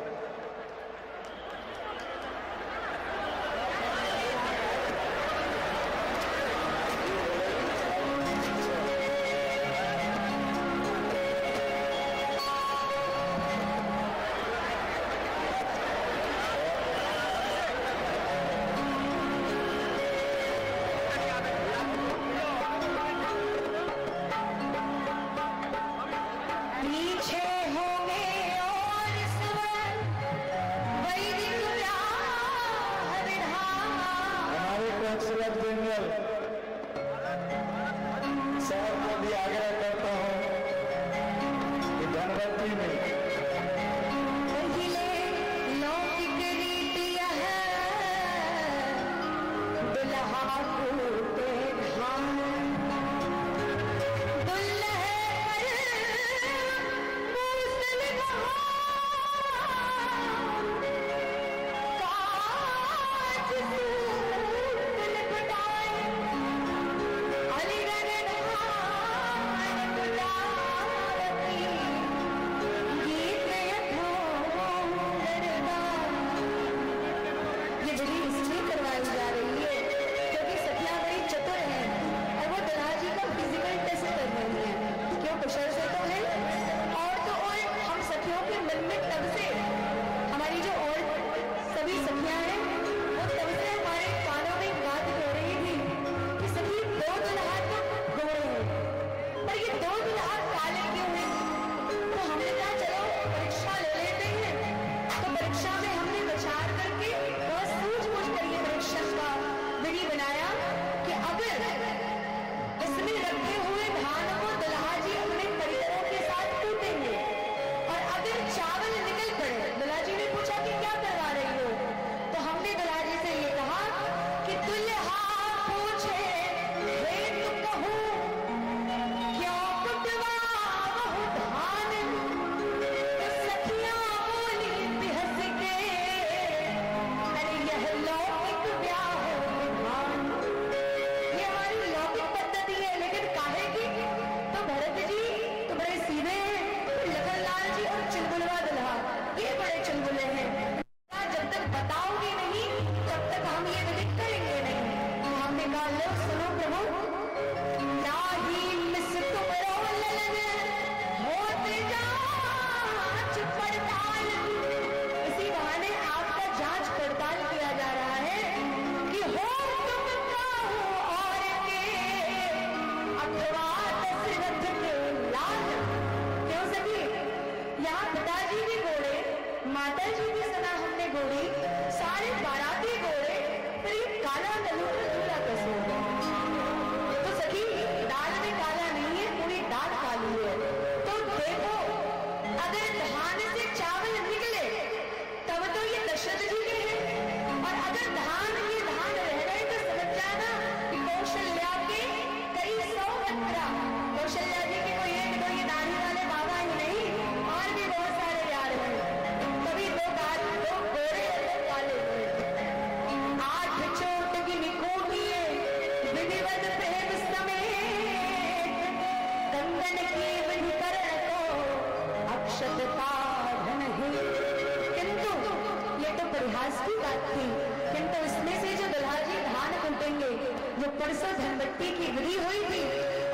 परसों धनबट्टी की विधि हुई थी,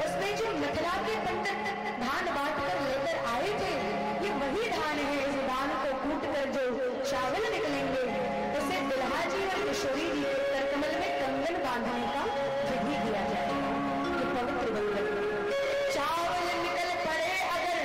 उसमें जो मिथिला के पंडित धान बांट कर लेकर आए थे, ये वही धान है। इस धान को कूट कर जो चावल निकलेंगे उसे दुल्हा जी और किशोरी जी के करकमल में कंगन बांधने का विधि किया जाएगा। ये पवित्र बंधन चावल निकल पड़े अगर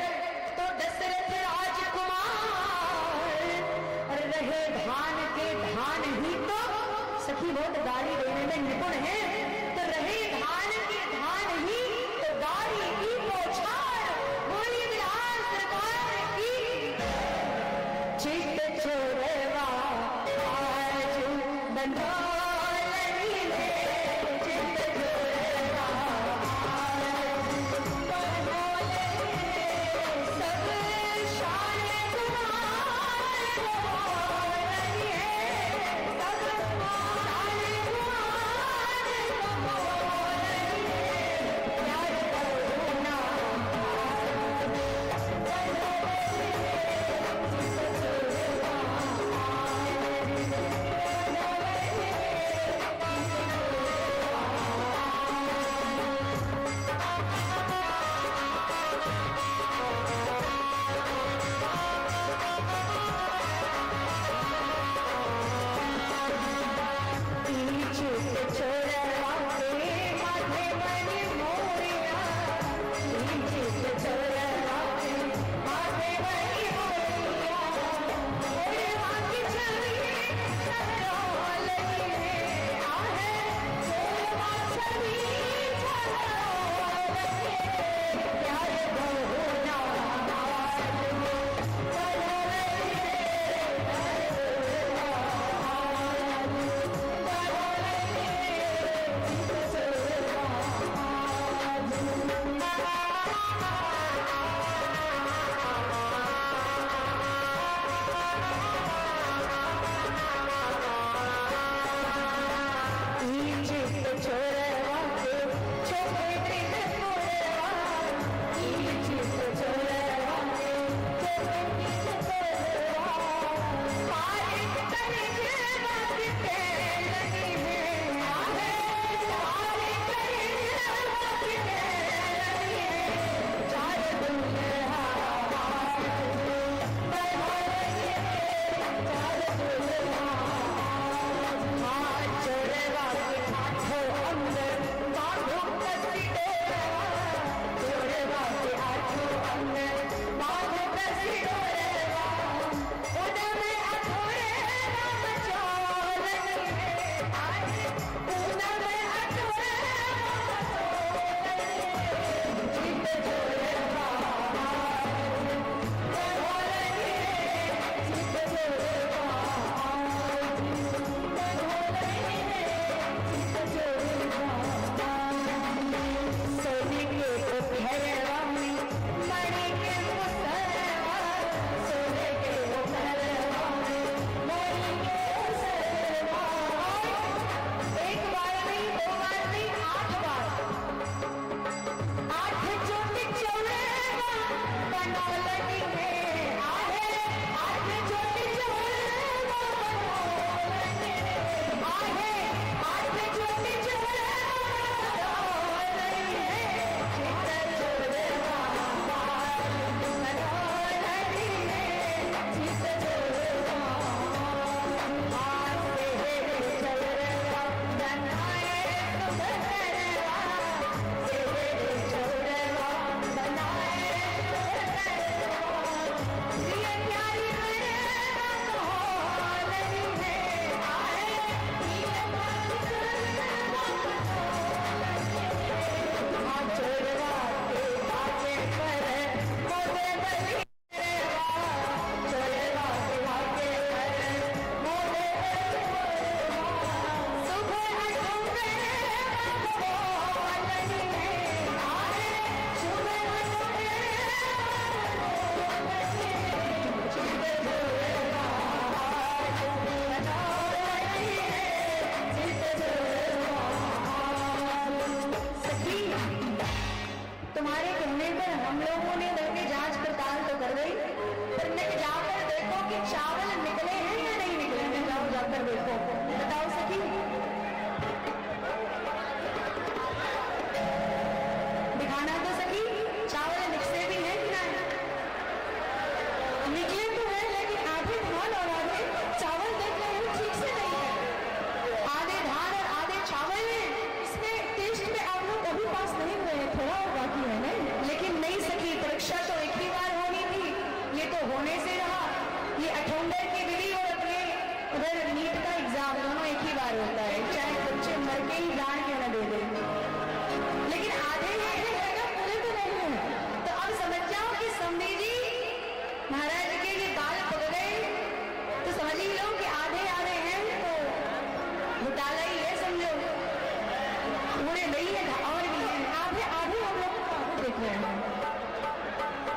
देख रहे हैं।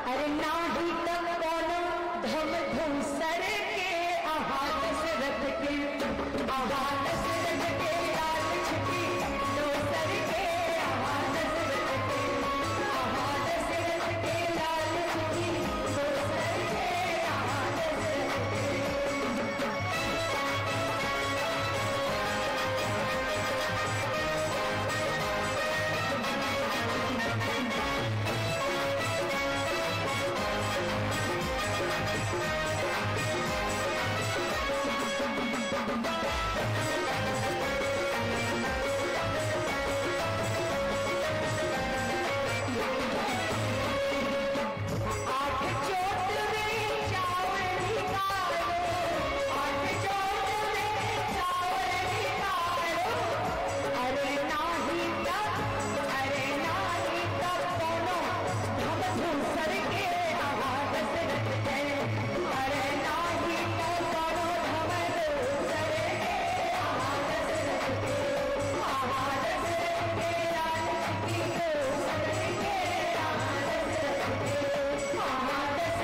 अरे ना ही तक कोनो धम धूसर के आहात से रख के आहात से रख के लाल छिपी दोसर के आहात से रख के आहात से रख के लाल छिपी दोसर के आहात से रख के। आठ चोट में चावल निकालो, आठ चोट में चावल निकालो। अरे नाही तक कोनो धम धूसर के आहात से रख के। अरे नाही तक कोनो धम धूसर के आहात से रख के आहात से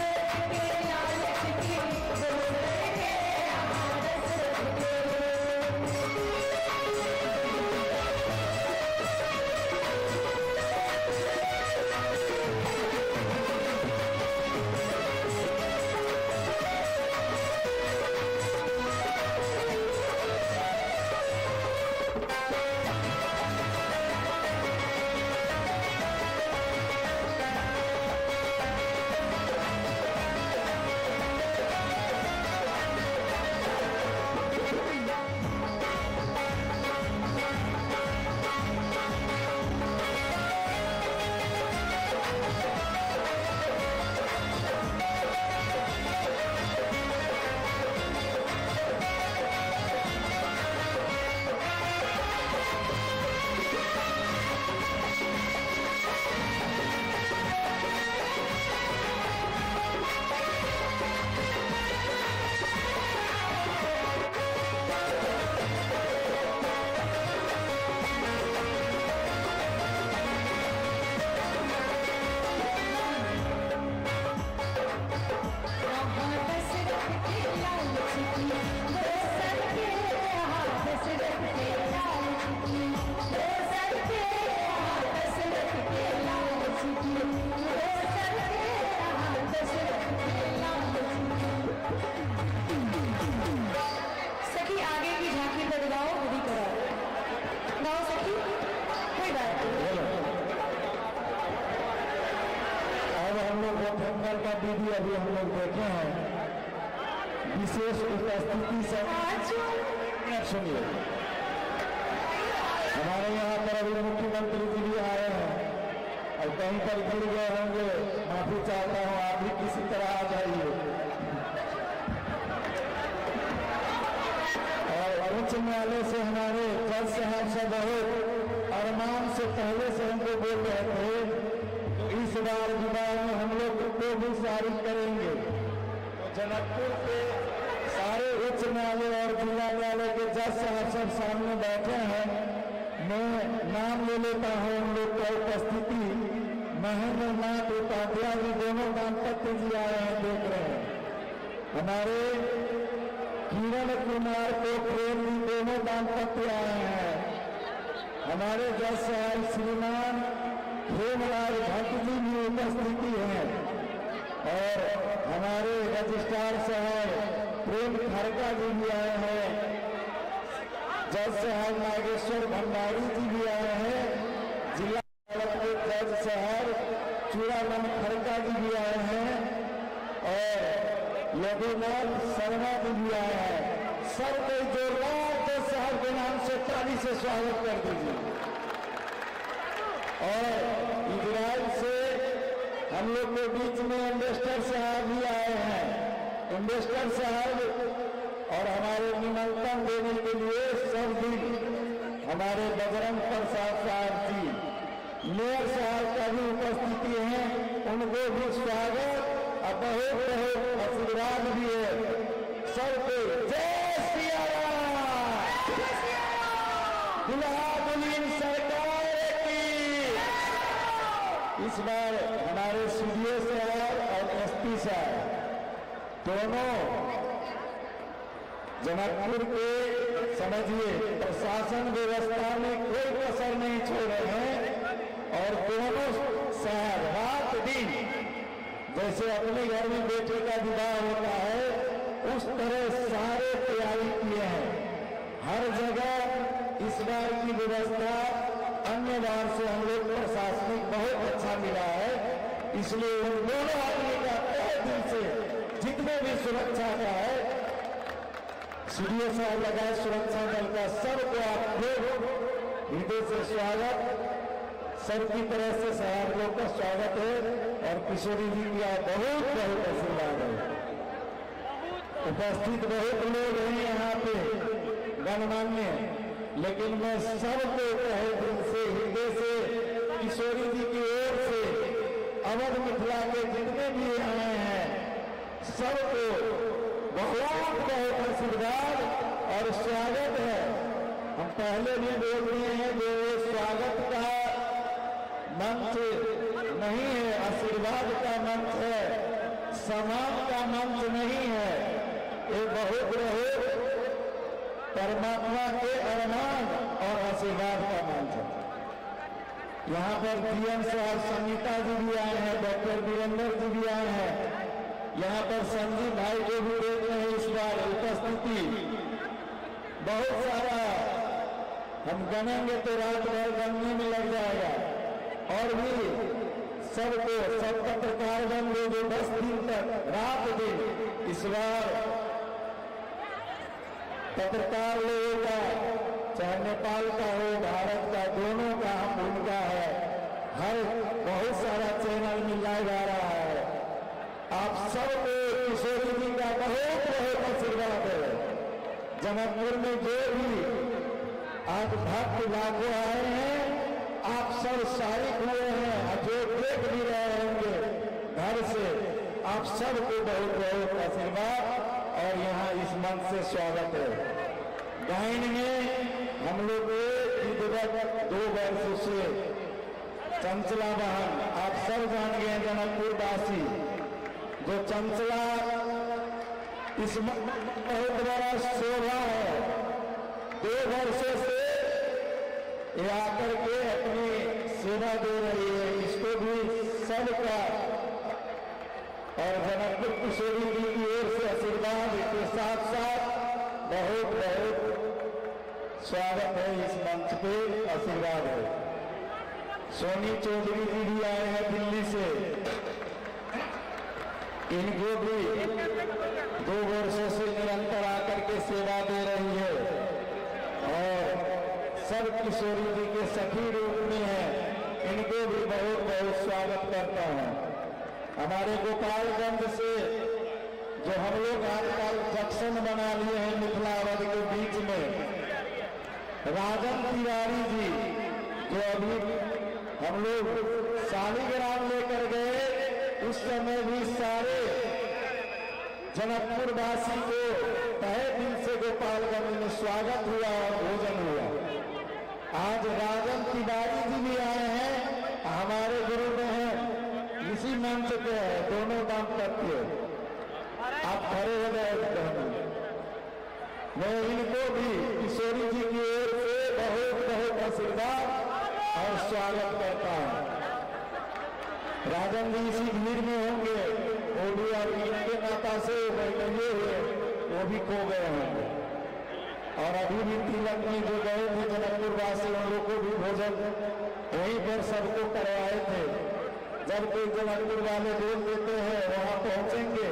रख के लाल छिपी दोसर के आहात से रख के आहात से रख के लाल छिपी दोसर के आहात से रख के। सखी आगे की झांकी पर गाओ, विधि कराओ। गाओ सखी, कोई बात नहीं। अब हम लोग रथंकर का विधि अभी हम लोग देखे हैं। विशेष उपस्थिति से सुनिए, हमारे यहाँ पर अभी मुख्यमंत्री जी भी आ रहे हैं और कहीं पर गिर गए होंगे, माफी चाहता हूँ, आप भी किसी तरह आ जाइए। और उच्च न्यायालय से हमारे जज साहब से बहुत अरमान से पहले से हमको बोल रहे थे इस बार विवाह में हम लोग को भी शादी करेंगे। तो जनकपुर के सारे उच्च न्यायालय और जिला न्यायालय के जज साहब सब सामने बैठे हैं। मैं नाम ले लेता हूँ उन लोग का उपस्थिति। महेंद्र नाथ उपाध्याय जी दोनों दाम्पत्य जी आए हैं, देख रहे हैं। हमारे किरण कुमार को प्रेम जी दोनों दाम्पत्य आए हैं। हमारे जज साहब श्रीमान हेमराज भट्ट जी भी उपस्थिति है और हमारे रजिस्ट्रार साहब प्रेम खड़का जी भी आए हैं। जज साहब नागेश्वर भंडारी जी भी आए हैं। जिला अदालत के जज साहब चूड़ामन खड़का जी भी आए हैं और यदुनाथ शर्मा जी भी आए हैं। सब कोई जोरदार जज साहब के नाम से ताली से स्वागत कर दीजिए। और इजराइल से हम लोग के बीच में इन्वेस्टर साहब भी आए हैं। इन्वेस्टर साहब और हमारे निमंत्रण देने के लिए सब दिन हमारे बजरंग प्रसाद साहब जी, मेयर साहब का भी उपस्थिति है, उनको भी स्वागत और बहुत बहुत आशीर्वाद भी है। सबको जय सिया राम, दुल्हा दुल्हन सरकार की। इस बार हमारे सीडीओ साहब और एसपी साहब दोनों जनकपुर के समझिए प्रशासन व्यवस्था में कोई कसर नहीं छोड़ रहे हैं और दोनों साहब रात दिन जैसे अपने घर में बेटे का विवाह होता है उस तरह सारे तैयारी किए हैं। हर जगह इस बार की व्यवस्था अन्य बार से हम लोग प्रशासनिक बहुत अच्छा मिला है, इसलिए उन दोनों आदमी का तहे दिल से जितने भी सुरक्षा का है सीडीओ साहब लगाए सुरक्षा दल का सबको आप हृदय से स्वागत, सबकी तरह से साहब लोग का स्वागत है और किशोरी जी का बहुत बहुत आशीर्वाद है। उपस्थित बहुत लोग हैं यहाँ पे गणमान्य, लेकिन मैं सबको कहे दिल से हृदय से किशोरी जी की ओर से अवध मिथिला के जितने भी आए हैं सबको बहुत बहुत आशीर्वाद और स्वागत है। हम पहले भी बोल रहे हैं जो स्वागत का मंच नहीं है, आशीर्वाद का मंच है, सम्मान का मंच नहीं है। ये बहुत बहुत परमात्मा के अरमान और आशीर्वाद का मंच है। यहाँ पर डीएम साहब संगीता जी भी आए हैं, डॉक्टर वीरेंद्र जी भी आए हैं, यहाँ पर संजीव भाई जो भी देख रहे हैं इस बार उपस्थिति बहुत सारा, हम गनेंगे तो रात भर गनने में लग जाएगा। और भी सबको सब पत्रकार बन लोग 10 दिन तक रात दिन इस बार पत्रकार लोगों का चाहे नेपाल का हो भारत का दोनों का हम भूमिका है। हर बहुत सारा चैनल मिला जा रहा है। आप सबको किशोरी जी का बहुत बहुत आशीर्वाद है। जनकपुर में जो भी आज भक्त लाखों आए हैं आप सब शारिक हुए हैं, जो देख भी रहे होंगे घर से, आप सबको बहुत बहुत आशीर्वाद और यहाँ इस मंच से स्वागत है। गायन में हम लोग विधिवत 2 वर्षों से चंचला बहन आप सब जान गए जनकपुर वासी, जो चंचला इस बहुत बड़ा शोभा है। 2 वर्षों से ये आकर के अपनी सेवा दे रही है, इसको भी सबका और जनकपुर किशोरी जी की ओर से आशीर्वाद के साथ साथ बहुत बहुत स्वागत है। इस मंच पे आशीर्वाद है। सोनी चौधरी जी भी आए हैं दिल्ली से, इनको भी 2 वर्षों से निरंतर आकर के सेवा दे रही है और सब किशोरी जी के सखी रूप में है, इनको भी बहुत बहुत स्वागत करता हूं। हमारे गोपालगंज से जो हम लोग आजकल जंक्शन बना लिए हैं मिथिला अवध के बीच में, राजन तिवारी जी जो अभी हम लोग शालिग्राम लेकर गए उस समय भी सारे जनकपुर वासी को तहे दिल से गोपालगंज में स्वागत हुआ और भोजन हुआ। आज राजन तिवारी जी भी आए हैं, हमारे गुरु में हैं, इसी मंच पे है, दोनों दाम्पत्य आप खड़े हो गए। मैं इनको भी किशोरी जी की ओर से बहुत बहुत आशीर्वाद और स्वागत करता हूं। राजन जी इसी भीड़ में होंगे, वो भी अब इनके नाता से बैठे हुए वो भी खो गए होंगे। और अभी भी तिलक में जो गए थे जनकपुर वासी उन लोग को भी भोजन वहीं पर सबको करवाए थे। जब कोई जनकपुर वाले बोल देते हैं वहां पहुंचेंगे।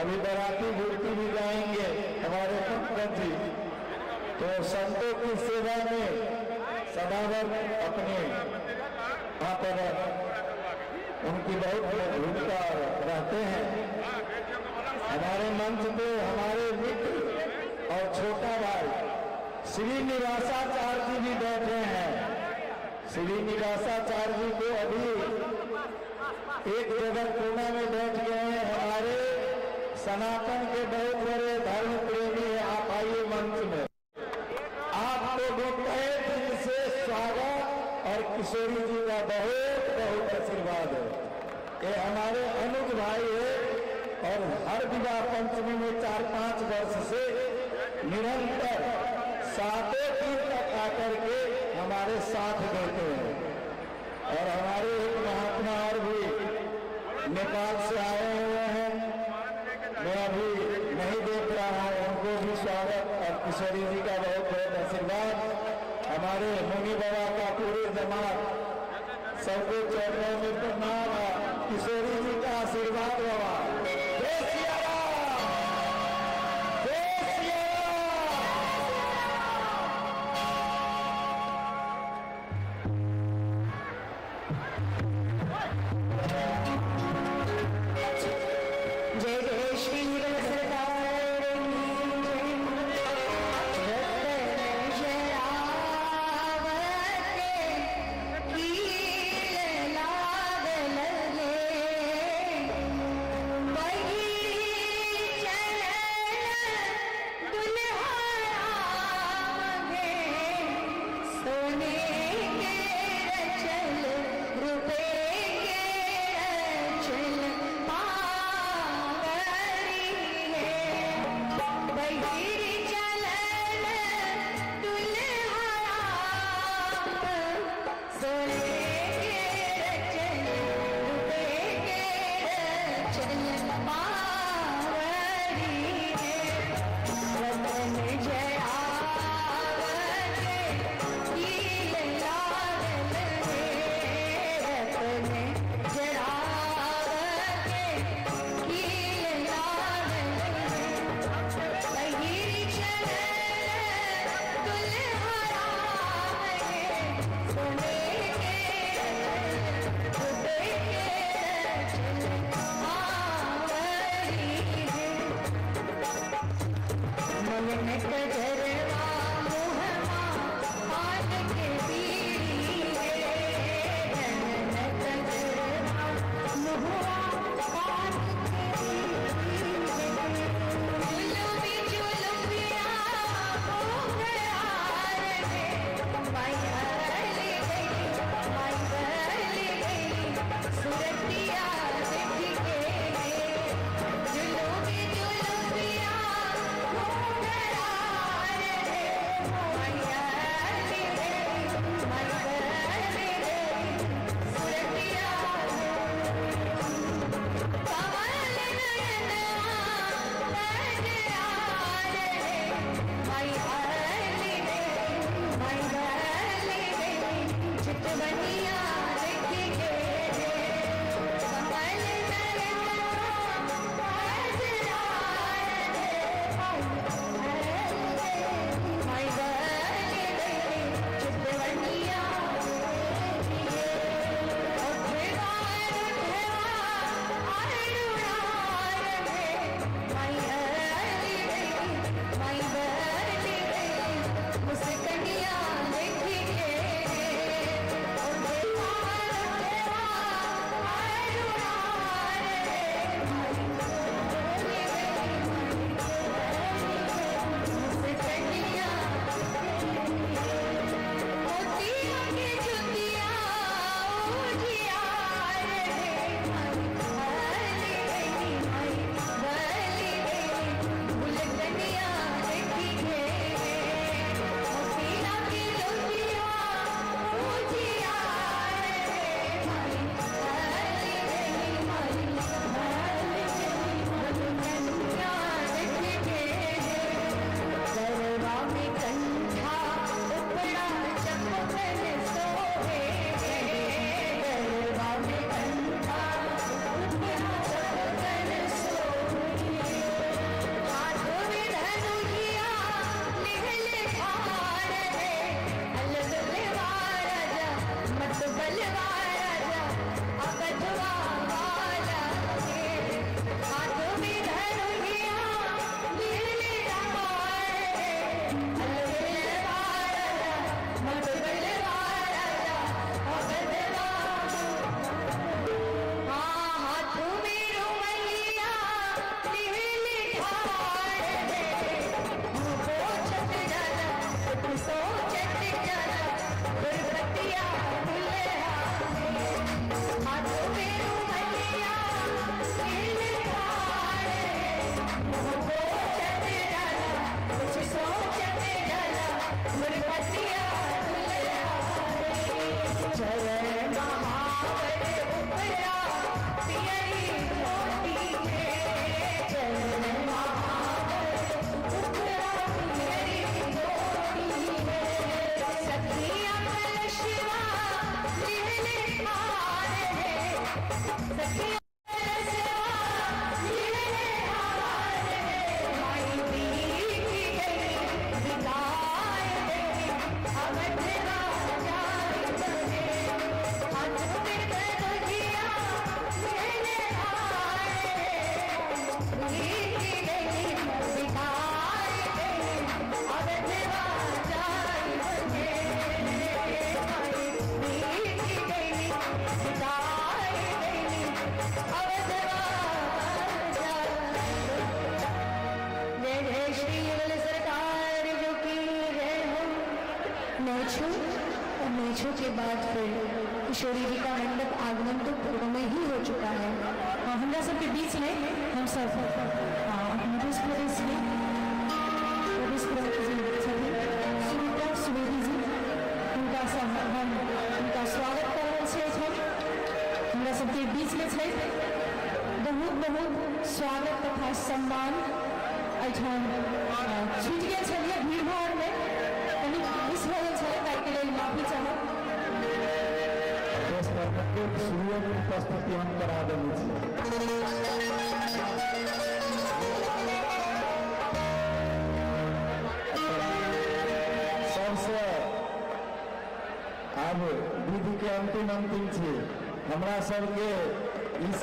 अभी बाराती मूर्ति भी जाएंगे हमारे पंकज जी, तो संतों की सेवा में सदावर अपने वहां पर उनकी बहुत भूमिका रहते हैं। हमारे मंच पे हमारे मित्र और छोटा भाई श्री निवासाचार्य जी भी बैठे हैं। श्री निवासाचार्य जी को अभी एक जगह कोना में बैठ गए हैं। हमारे सनातन के बहुत बड़े धर्म प्रेमी है। आप आइए मंच में, आपको भी तहे दिल से स्वागत और किशोरी जी का बहुत बहुत आशीर्वाद है। ये हमारे अनुज भाई है और हर विवाह पंचमी में 4-5 वर्ष से निरंतर 7 दिन तक आकर के हमारे साथ देते हैं। और हमारे एक महात्मा और भी नेपाल से आए हुए हैं, मैं अभी नहीं देख रहा हूं, उनको भी स्वागत और किशोरी जी का बहुत बहुत आशीर्वाद। हमारे मुनि बाबा का पूरे जमात सबके चरणों में प्रणाम, किशोरी जी का आशीर्वाद बाबा। जय सिया राम, जय सिया जय जय श्री सरदार मैचों के बाद फिर किशोरी जी का मंडप आगमन तो पूर्व में ही हो चुका है। हमरा सबके बीच में हम सब मधुस प्रदेश में सुनीता सुवेदी जी उनका हम उनका स्वागत कर रहे हैं। हमरा सबके बीच में है बहुत बहुत स्वागत तथा सम्मान अठान छूट गया चलिए भीड़ भाड़ में इस वजह से ताकि लिए माफी चाहूँ शुरू में उपस्थिति हम करा देंगे। सबसे अब विधि के अंतिम छे हमरा सबके इस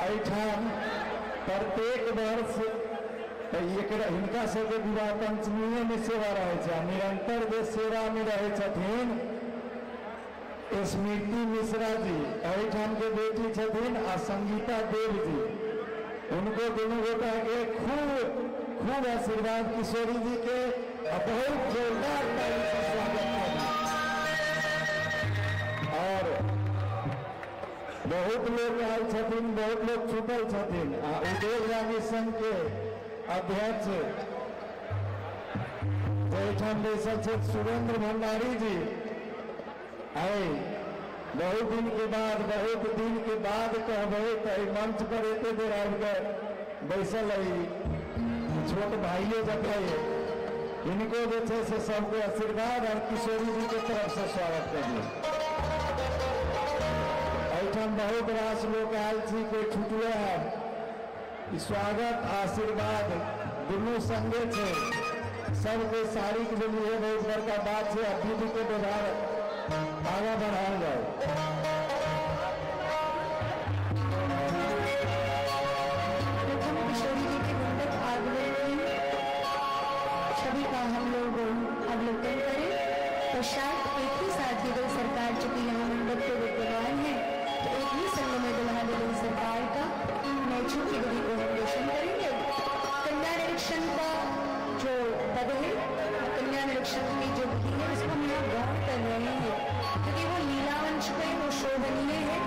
एठाम प्रत्येक वर्ष हिनका सबके विवाह पंचमी में सेवा रहे निरंतर जे सेवा में रहे छथिन स्मृति मिश्रा जी एठाम के बेटी छथिन आ संगीता देव जी उनको दोनों गोटा के खूब आशीर्वाद किशोरी जी के बहुत जोरदार ताली से स्वागत करें। और बहुत लोग आए छथिन बहुत लोग छुटल छथिन उद्योग रानी संघ के अध्यक्ष जयठाम बैसल सुरेंद्र भंडारी जी आए बहुत दिन के बाद कहबे तो मंच पर एते देर आबिक बैसल छोट भाइयों जब इनको जो है से सबके आशीर्वाद और किशोरी जी के तरफ से स्वागत करिए। एठाम बहुत रास लोग आयल छी कोई छुटले है स्वागत आशीर्वाद दोनों संगे छे सबके साड़ी के लिए बहुत बड़का बात है। अतिथि के व्यवहार आगे बढ़ाया जाए। प्रथम किशोरी जी के मंडप आगमन छवि का हम लोग अवलोकन करें। पश्चात एक ही साथ केवल सरकार चूंकि यहाँ मंडप के विद्यमान है तो एक ही संग में दुल्हा दुल्हन सरकार का मैचों की विधि को हम दर्शन करेंगे। कन्या निरीक्षण का जो पद है कन्या निरीक्षण की जो विधि है उसको हम यहाँ गौर कर रहे हैं क्योंकि वो लीला मंच पे वो शोभनीय है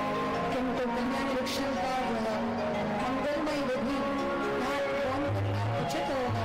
किंतु कन्या निरीक्षण का मंगलमय विधि यहाँ गौर करना उचित होगा।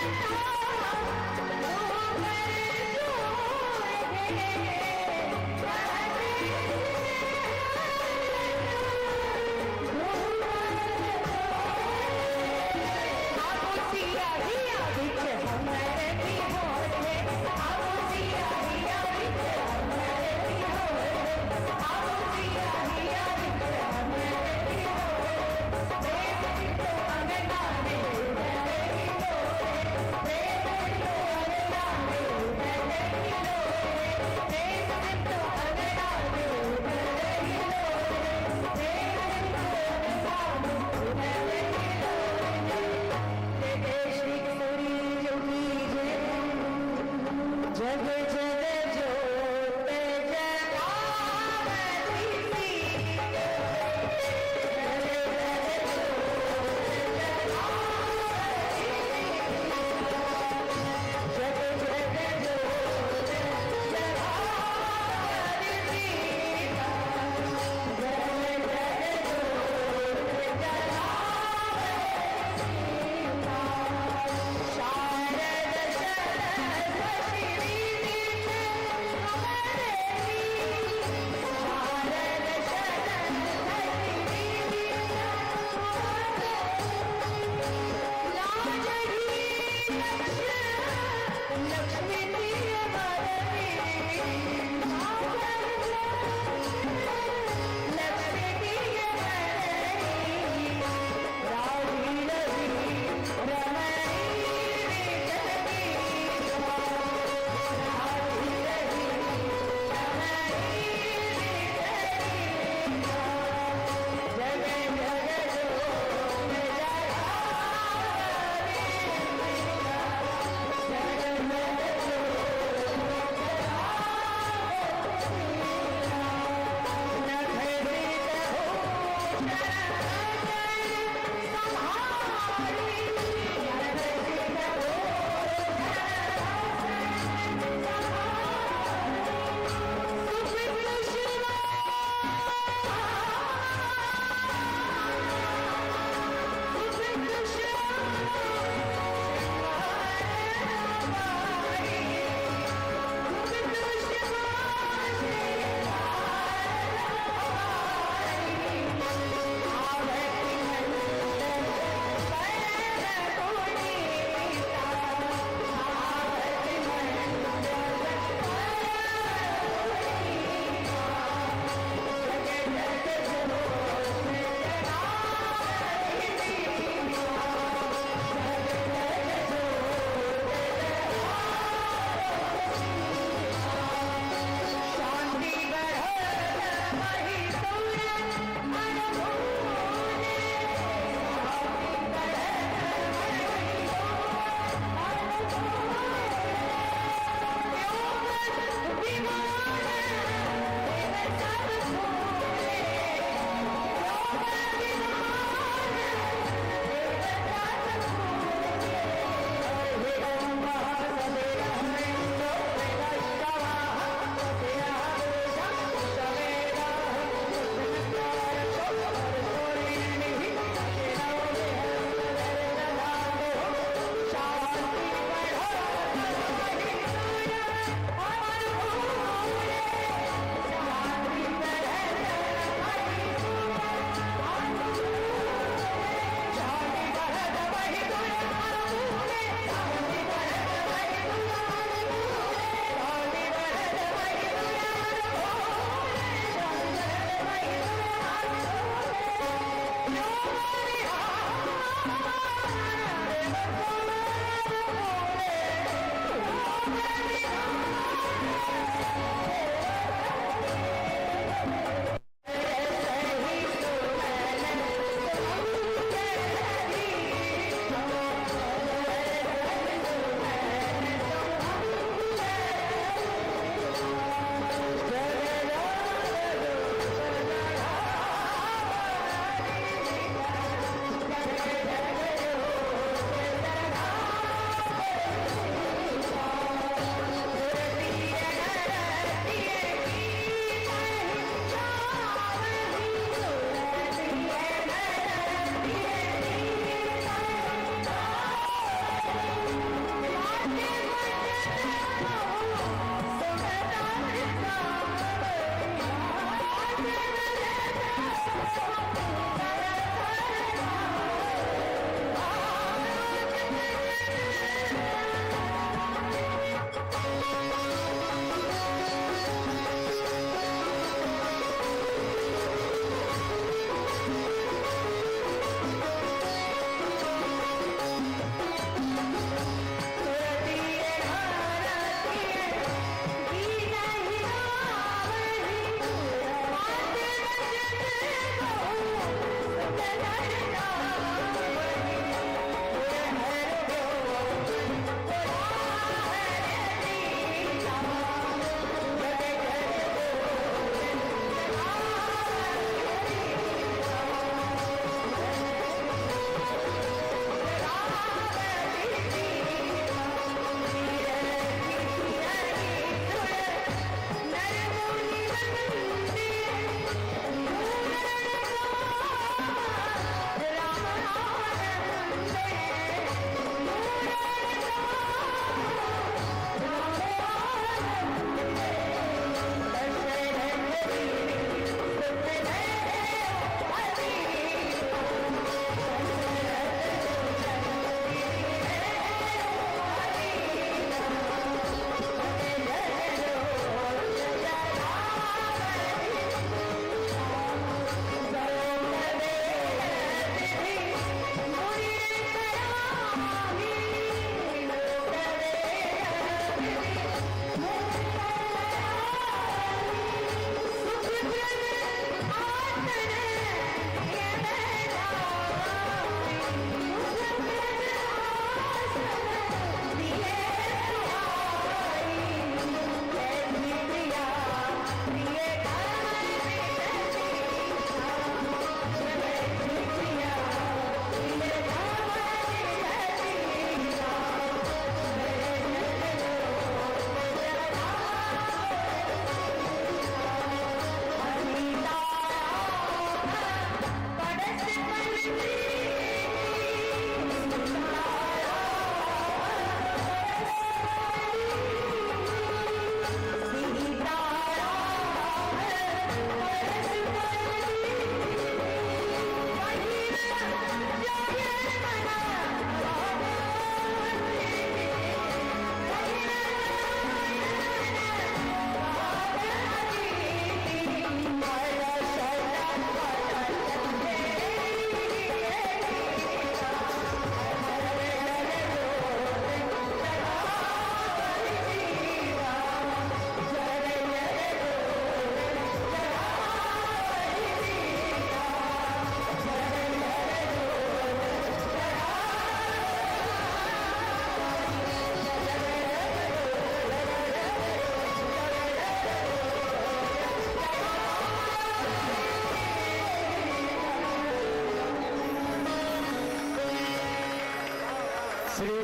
Thank you.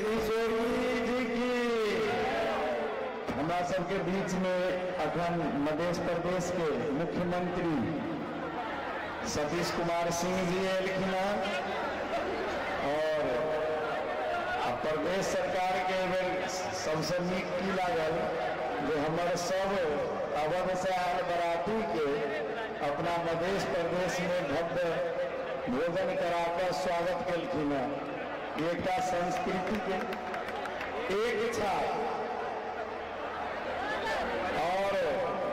किशोरी जी की। हमारा सबके बीच में अखन मध्य प्रदेश के मुख्यमंत्री सतीश कुमार सिंह जी एलखिन और प्रदेश सरकार के बेर सबसे नीक की लागल जो हमारे सब अवध से आयल बराती के अपना मध्य प्रदेश में भव्य भोजन कराकर स्वागत कलखिन। एक संस्कृति के एक छाप और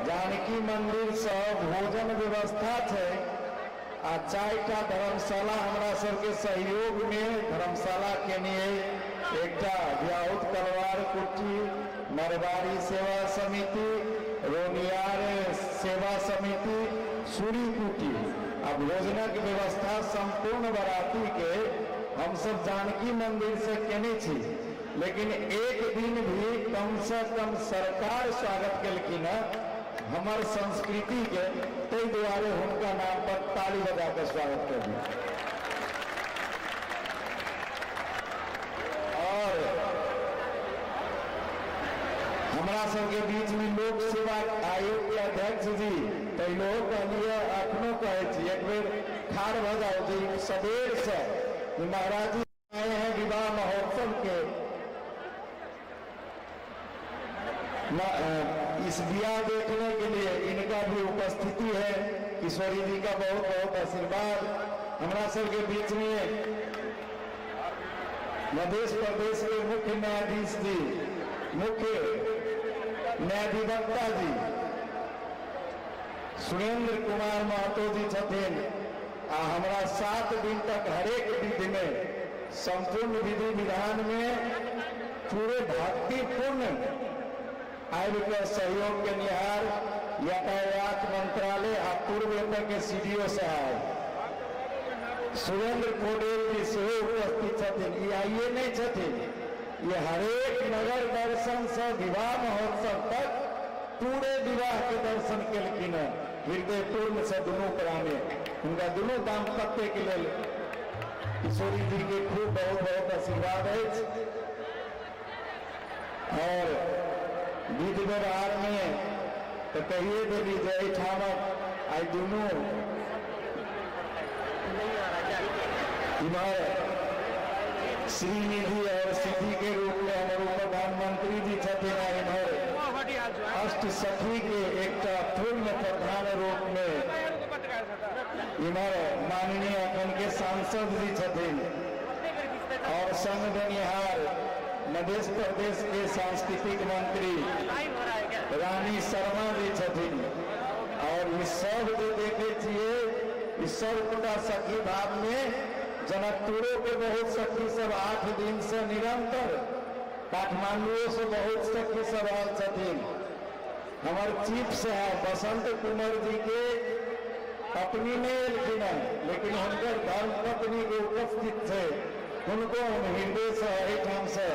जानकी मंदिर से भोजन व्यवस्था है आ 4टा धर्मशाला हमारा सबके सहयोग में धर्मशाला के लिए एकटा व्याहुत कलवार कुटी, मरवाड़ी सेवा समिति, रोनियार सेवा समिति, सूरी कुटी आ भोजनक व्यवस्था संपूर्ण बराती के हम सब जानकी मंदिर से केने छी। लेकिन एक दिन भी कम से कम सरकार स्वागत कलखिन हमार संस्कृति के, तै दुआरे उनका नाम पर ताली बजा कर स्वागत कर दिया। और हमारा सबके बीच में लोक सेवा आयोग के अध्यक्ष जी पहले कहलिए अखनो कहे एक बेर ठाड़ भ जाओ जी सबेर से महाराज जी आए हैं विवाह महोत्सव के इस ब्याह देखने के लिए, इनका भी उपस्थिति है। किशोरी जी का बहुत बहुत आशीर्वाद। हमारा सबके बीच में मध्य प्रदेश के मुख्य न्यायाधीश जी, मुख्य न्यायाधिवक्ता जी सुरेंद्र कुमार महतो जी छथिन आ हमरा 7 दिन तक हरेक विधि में संपूर्ण विधि विधान में पूरे भक्तिपूर्ण आयु के सहयोग के निहार यातायात मंत्रालय आ पूर्व के सीडीओ साहब सुरेंद्र कोडेल जी से उपस्थित छथिन। ये आइए नहीं छथिन, ये हरेक नगर दर्शन से विवाह महोत्सव तक पूरे विवाह के दर्शन कलखिन हृदय पूर्ण से दुनू प्राणी उनका दुनू दाम्पत्य के लिए किशोरी जी के खूब बहुत बहुत आशीर्वाद है। और विधि व्यवहार में तो कहिए देवी जय ठामक आई दोनों इधर श्रीनिधि और सिद्धि के रूप में हमारे प्रधानमंत्री जी छथिन, इधर अष्ट सखी के एक पूर्ण प्रधान रूप में इधर माननीय अपन के सांसद जी छथिन और संघ बनिहार मध्य प्रदेश के सांस्कृतिक मंत्री रानी शर्मा जी छथिन। और इस सब जो देखे छे इस सब पूरा सखी भाव में जनकपुरों के बहुत सखी सब 8 दिन से निरंतर काठमांडू से बहुत सखी सब आल छथिन। हमारे चीफ साहब बसंत कुमार जी के पत्नी नहीं एलखिन लेकिन उनकर धर्म पत्नी के उपस्थित थे, उनको हृदय से हरिठाम से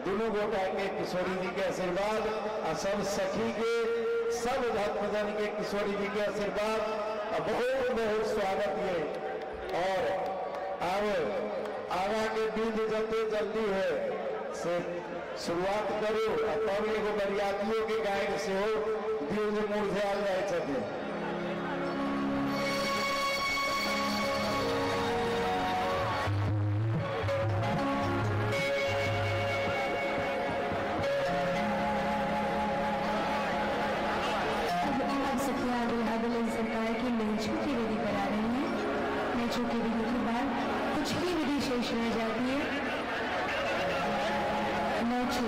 दोनों गोटा के किशोरी जी के आशीर्वाद और सब सखी के सब भक्तजन के किशोरी जी के आशीर्वाद और बहुत बहुत स्वागत है। और अब आगा के विधि जल्दी जल्दी है से शुरुआत करो और तब एगो बरियातियों के गायक से हो दिल मुरझाल रहे छथिन। सरकार की मेचू की विधि करा रही है। मेचू की विधि के बाद कुछ ही विधि शेष रह जाती है। मेचू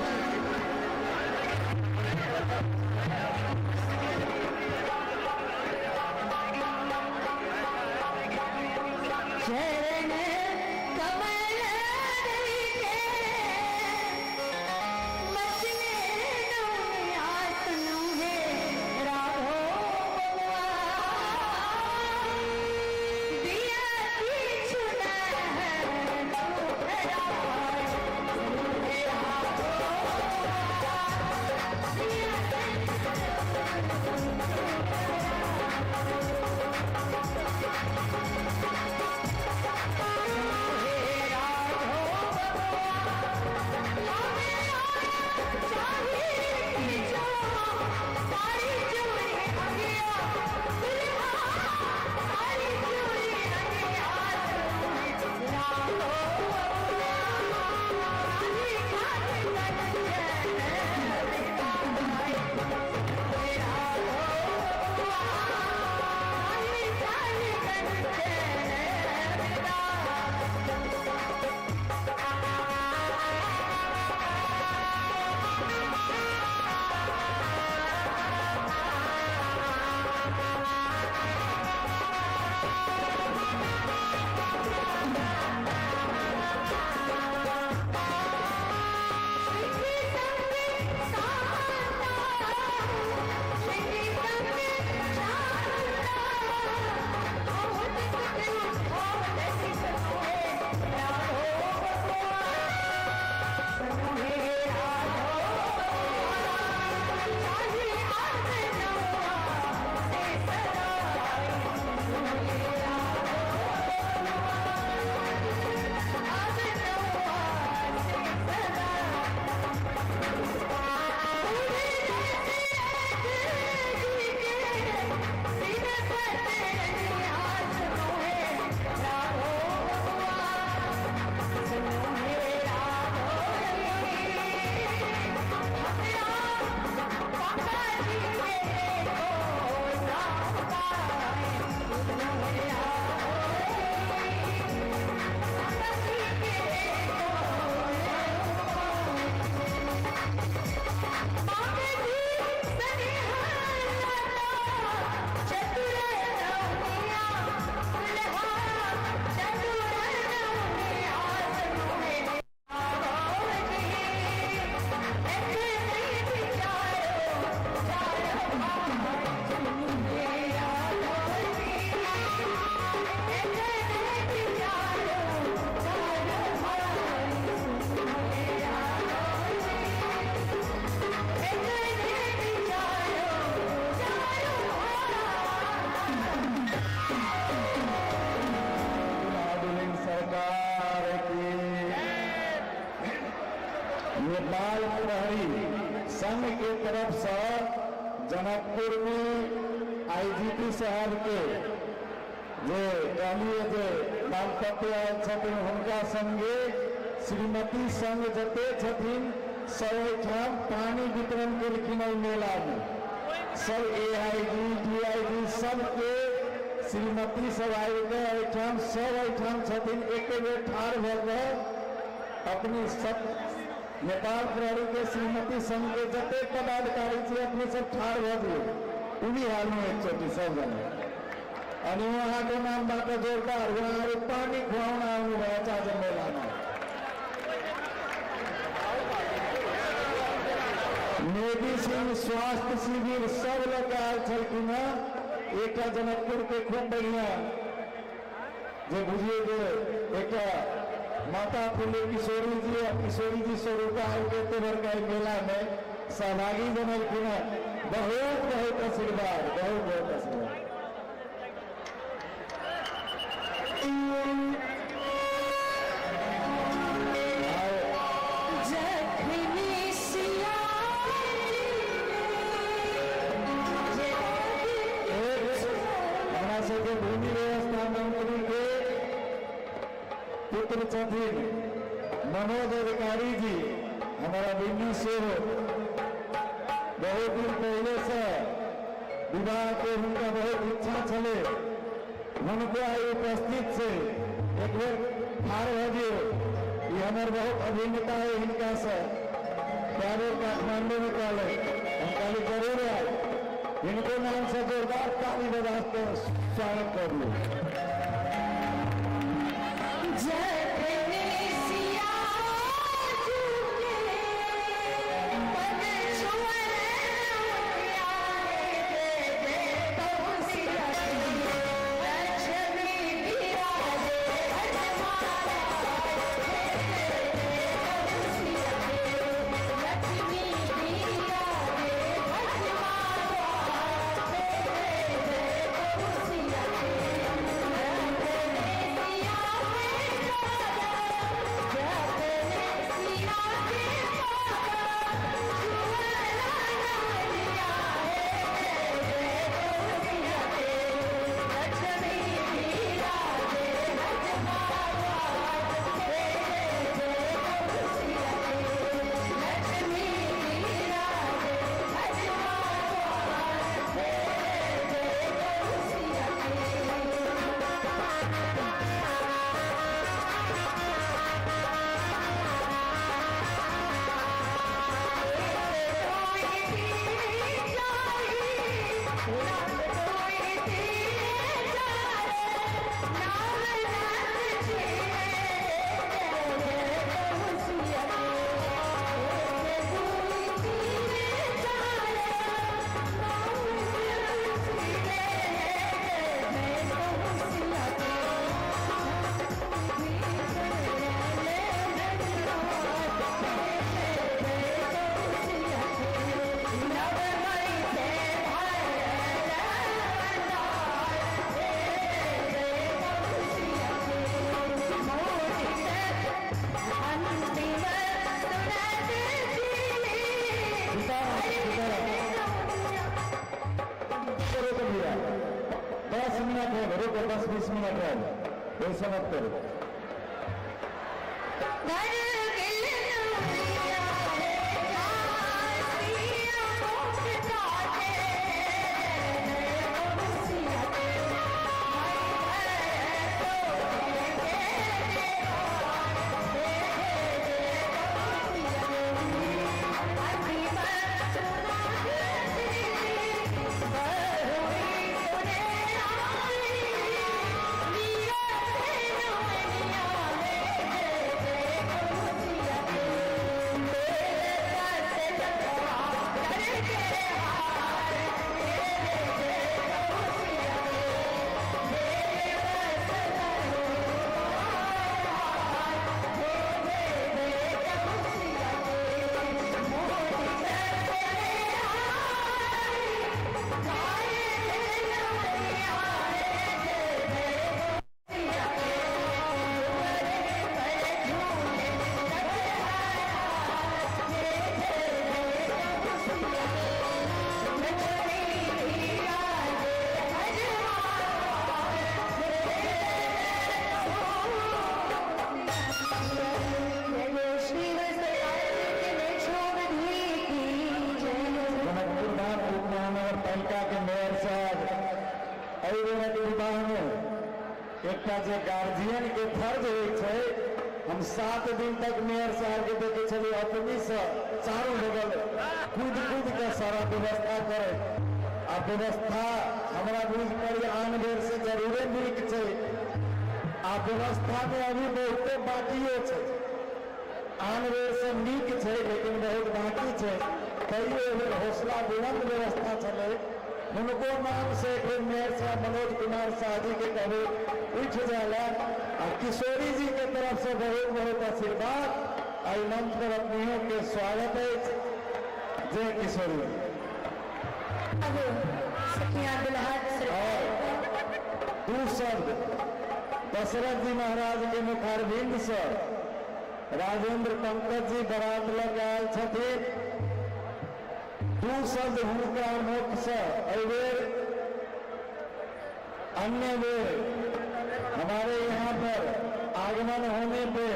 चरण कमल के मचने आसनों है राहो Yeah. नेपाल प्रहरी संघ के तरफ से जनकपुर में आईजीपी साहब के जो कहलिए जो दाम्पत्य आयल छथिन हुनका संगे श्रीमती संघ जते छथिन सब ठाम पानी वितरण केलखिन ओहि मेला में सब एआईजी डीआईजी सबके श्रीमती सब आबिके एहिठाम सब एहिठाम छथिन एक बेर ठाढ़ भऽ अपनी सब नेपाल प्रहरी के श्रीमती संघ के जते पदाधिकारी छे अपने सब ठाढ़ भऽ दिए उन्हीं हाल में एक चोटी सब जने और वहाँ के नाम बात जोरदार वहाँ पानी खुआना बच्चा जब मेला में मेडिसिन स्वास्थ्य शिविर सब लोग आयल छलखिन एक जनकपुर के खूब बढ़िया जो बुझिए जो एक माता फूले किशोरी जी और किशोरी जी स्वरूपा के मेला में सहभागी बनलखिन बहुत बहुत आशीर्वाद बहुत बहुत आशीर्वाद। भूमि व्यवस्था मंत्री के पुत्र छथिन मनोज अधिकारी जी हमारा बिन्नी से हो बहुत दिन पहले से विवाह के उनका बहुत इच्छा चले उनको आई उपस्थित से एक बेर ठार हो दियो ये हमारे बहुत अभिन्नता है इनका से प्यारे काठमांडू में कहले हम काली जरूर आए इनको नाम से जोरदार ताली बजा के स्वागत कर लो। है, रुको 10-20 मिनट है, वैसे मत करो। गार्जियन के फर्ज हो, हम 7 दिन तक मेयर साहब के देखे चलिए अपनी से चारों बगल कूद कूद के सारा व्यवस्था करे। आ व्यवस्था हमारा बुझ पर आन बेर से जरूरे नीक है। आ व्यवस्था में अभी बहुते बाकियो है, आन बेर से नीक है लेकिन बहुत बाकी है। कई हौसला बुलंद व्यवस्था चले, उनको नाम से मेयर साहब मनोज कुमार शाह जी के कभी उठ जाला। और किशोरी जी के तरफ से बहुत बहुत आशीर्वाद। आई मंच पर अपनियों के स्वागत है। जय किशोरी। और दू शब्द दशरथ जी महाराज के मुखारबिंद से राजेंद्र पंकज जी बरात लग आयल छथिन। दू शब्द हुनका मुख से अबेर अन्य बेर हमारे यहाँ पर आगमन होने पे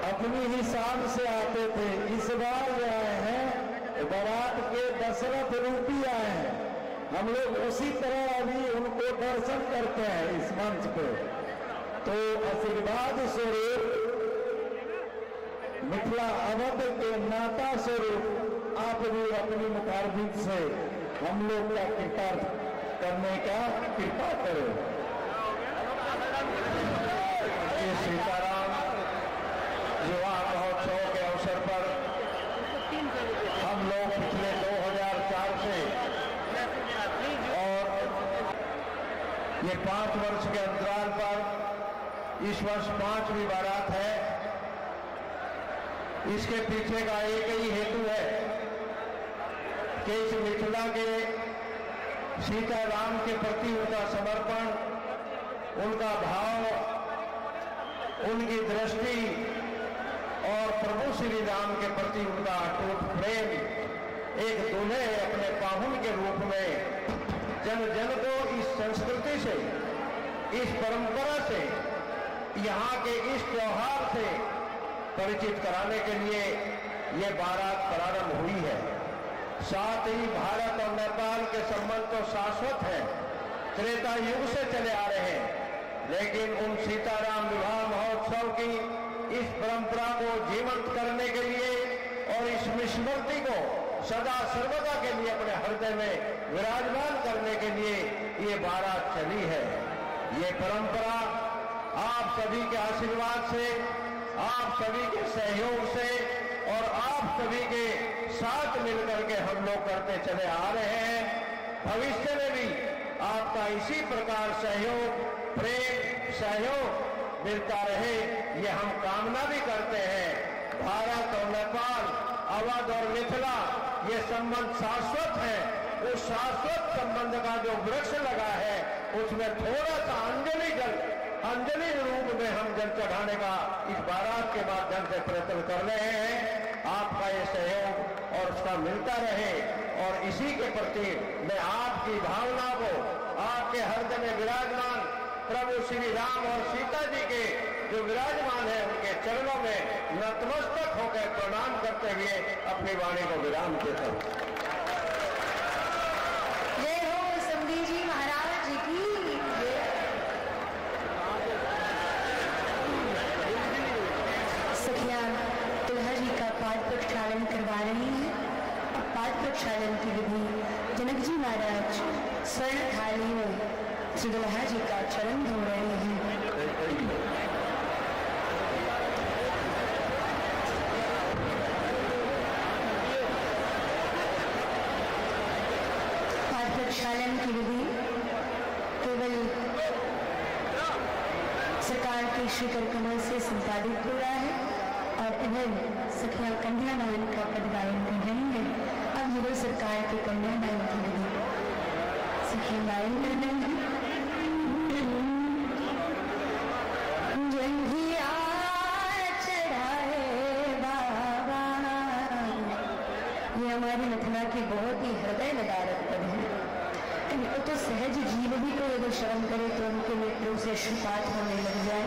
अपनी हिसाब से आते थे। इस बार जो आए हैं बारात के दशरथ रूपी आए हैं। हम लोग उसी तरह अभी उनको दर्शन करते हैं इस मंच पे। तो आशीर्वाद स्वरूप मिथिला अवध के नाता स्वरूप आप भी अपनी मुखारबिंद से हम लोग का कृपा करने का कृपा करें। सीताराम विवाह महोत्सव के अवसर पर हम लोग पिछले 2004 से और ये 5 वर्ष के अंतराल पर इस वर्ष 5वीं बारात है। इसके पीछे का एक ही हेतु है कि इस मिथिला के सीताराम के प्रति उनका समर्पण, उनका भाव, उनकी दृष्टि और प्रभु श्री राम के प्रति उनका अटूट प्रेम एक दूल्हे अपने पाहुन के रूप में जन जन को इस संस्कृति से, इस परंपरा से, यहाँ के इस त्योहार से परिचित कराने के लिए ये बारात प्रारंभ हुई है। साथ ही भारत और नेपाल के संबंध तो शाश्वत है, त्रेता युग से चले आ रहे हैं, लेकिन उन सीताराम विवाह महोत्सव की इस परंपरा को जीवंत करने के लिए और इस स्मृति को सदा सर्वदा के लिए अपने हृदय में विराजमान करने के लिए ये बारात चली है। ये परंपरा आप सभी के आशीर्वाद से, आप सभी के सहयोग से और आप सभी के साथ मिलकर के हम लोग करते चले आ रहे हैं। भविष्य में भी आपका इसी प्रकार सहयोग, प्रेम, सहयोग मिलता रहे, ये हम कामना भी करते हैं। भारत और नेपाल, अवध और मिथिला ये संबंध शाश्वत है। उस शाश्वत संबंध का जो वृक्ष लगा है उसमें थोड़ा सा अंजलि रूप में हम जल चढ़ाने का इस बारात के माध्यम से प्रयत्न कर रहे हैं। आपका ये सहयोग और उसका मिलता रहे और इसी के प्रति मैं आपकी भावना को आपके हृदय में विराजमान प्रभु श्री राम और सीता जी के जो विराजमान है उनके चरणों में नतमस्तक होकर प्रणाम करते हुए अपनी वाणी को विराम देता हूं। जय हो समधी जी महाराज की जय। सखिया दुल्हा जी का पाठ प्रक्षालन करवा रही है। अब पाठ प्रक्षालन की विधि जनक जी महाराज स्वर्ण थाली में श्री दुल्हा जी का चरण धो रहे हैं। पाठ प्रक्षालन की विधि केवल सरकार के शिखर कमल से संपादित हो रहा है और इधर सखिया कन्यादान का पद गायन कर रही है। अब मुगल सरकार के कन्यादान की विधि सखिया गायन कर रही है। जंघिया चढ़ाए बाबा, ये हमारी मथुरा की बहुत ही हृदय नदारत पद है। तो सहज जीव भी को यदि श्रवण करे तो उनके नेत्रों से अश्रुपात होने लग जाए।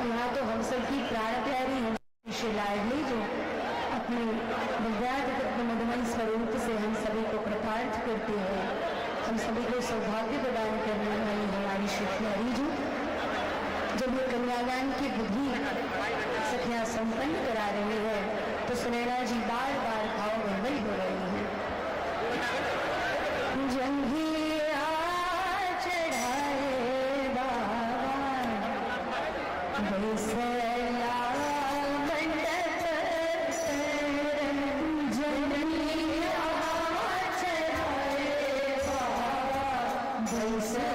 यहाँ तो हम सब की प्राण प्यारी हम लाडली जो अपने विद्यार्थी मधुमय स्वरूप से हम सभी को कृतार्थ करती है, हम सभी को सौभाग्य प्रदान करने वाली हमारी श्री प्यारी जो जब ये कन्यादान की विधि सखिया संपन्न करा रही है तो सुनैना जी बार बार भाव विह्वल हो रही है। जंघिया चढ़ाए बाबा, बैसला मंडप जंघिया चढ़ाए बाबा, बैसला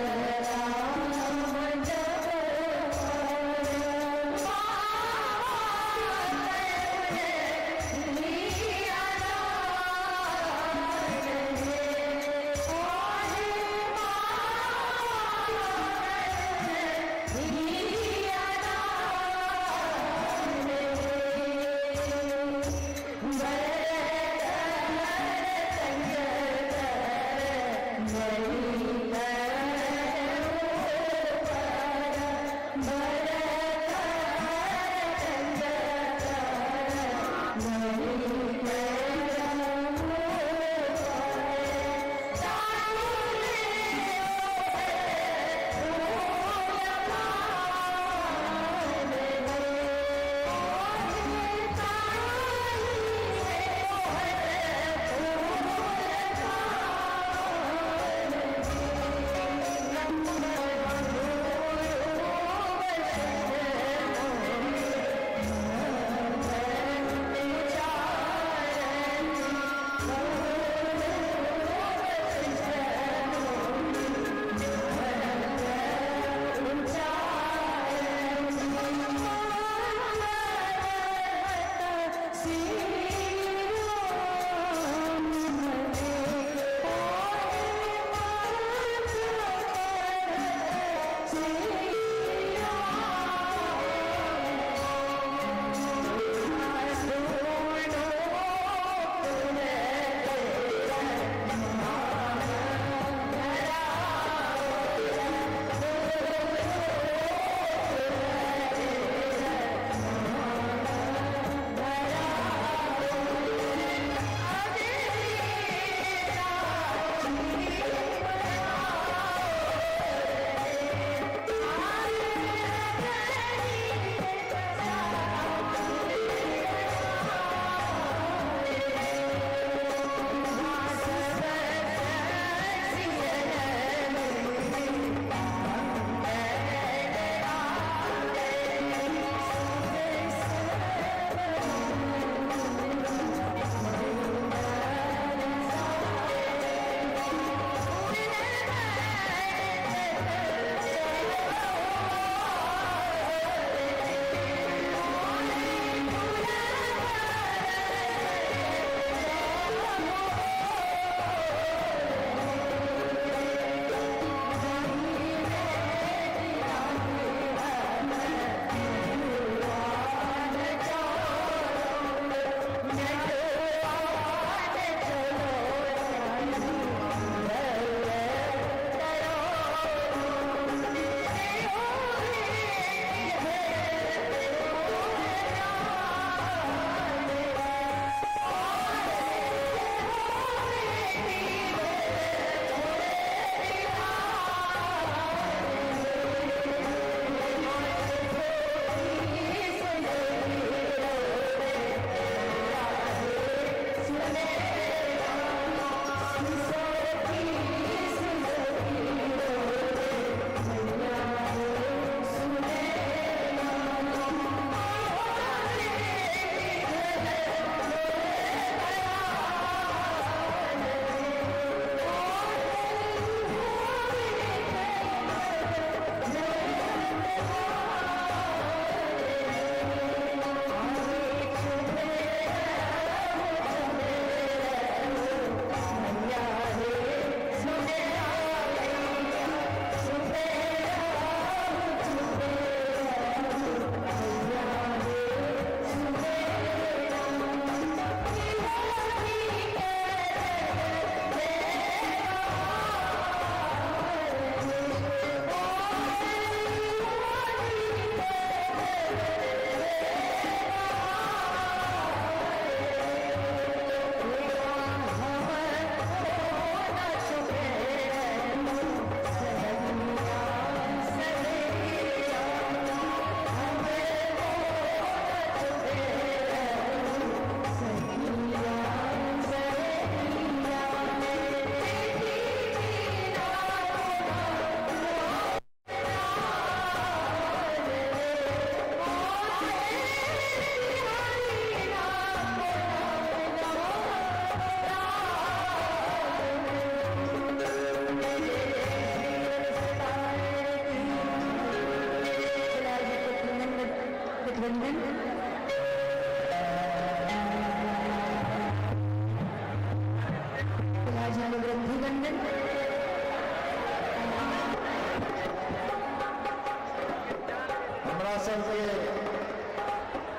हमरा सबके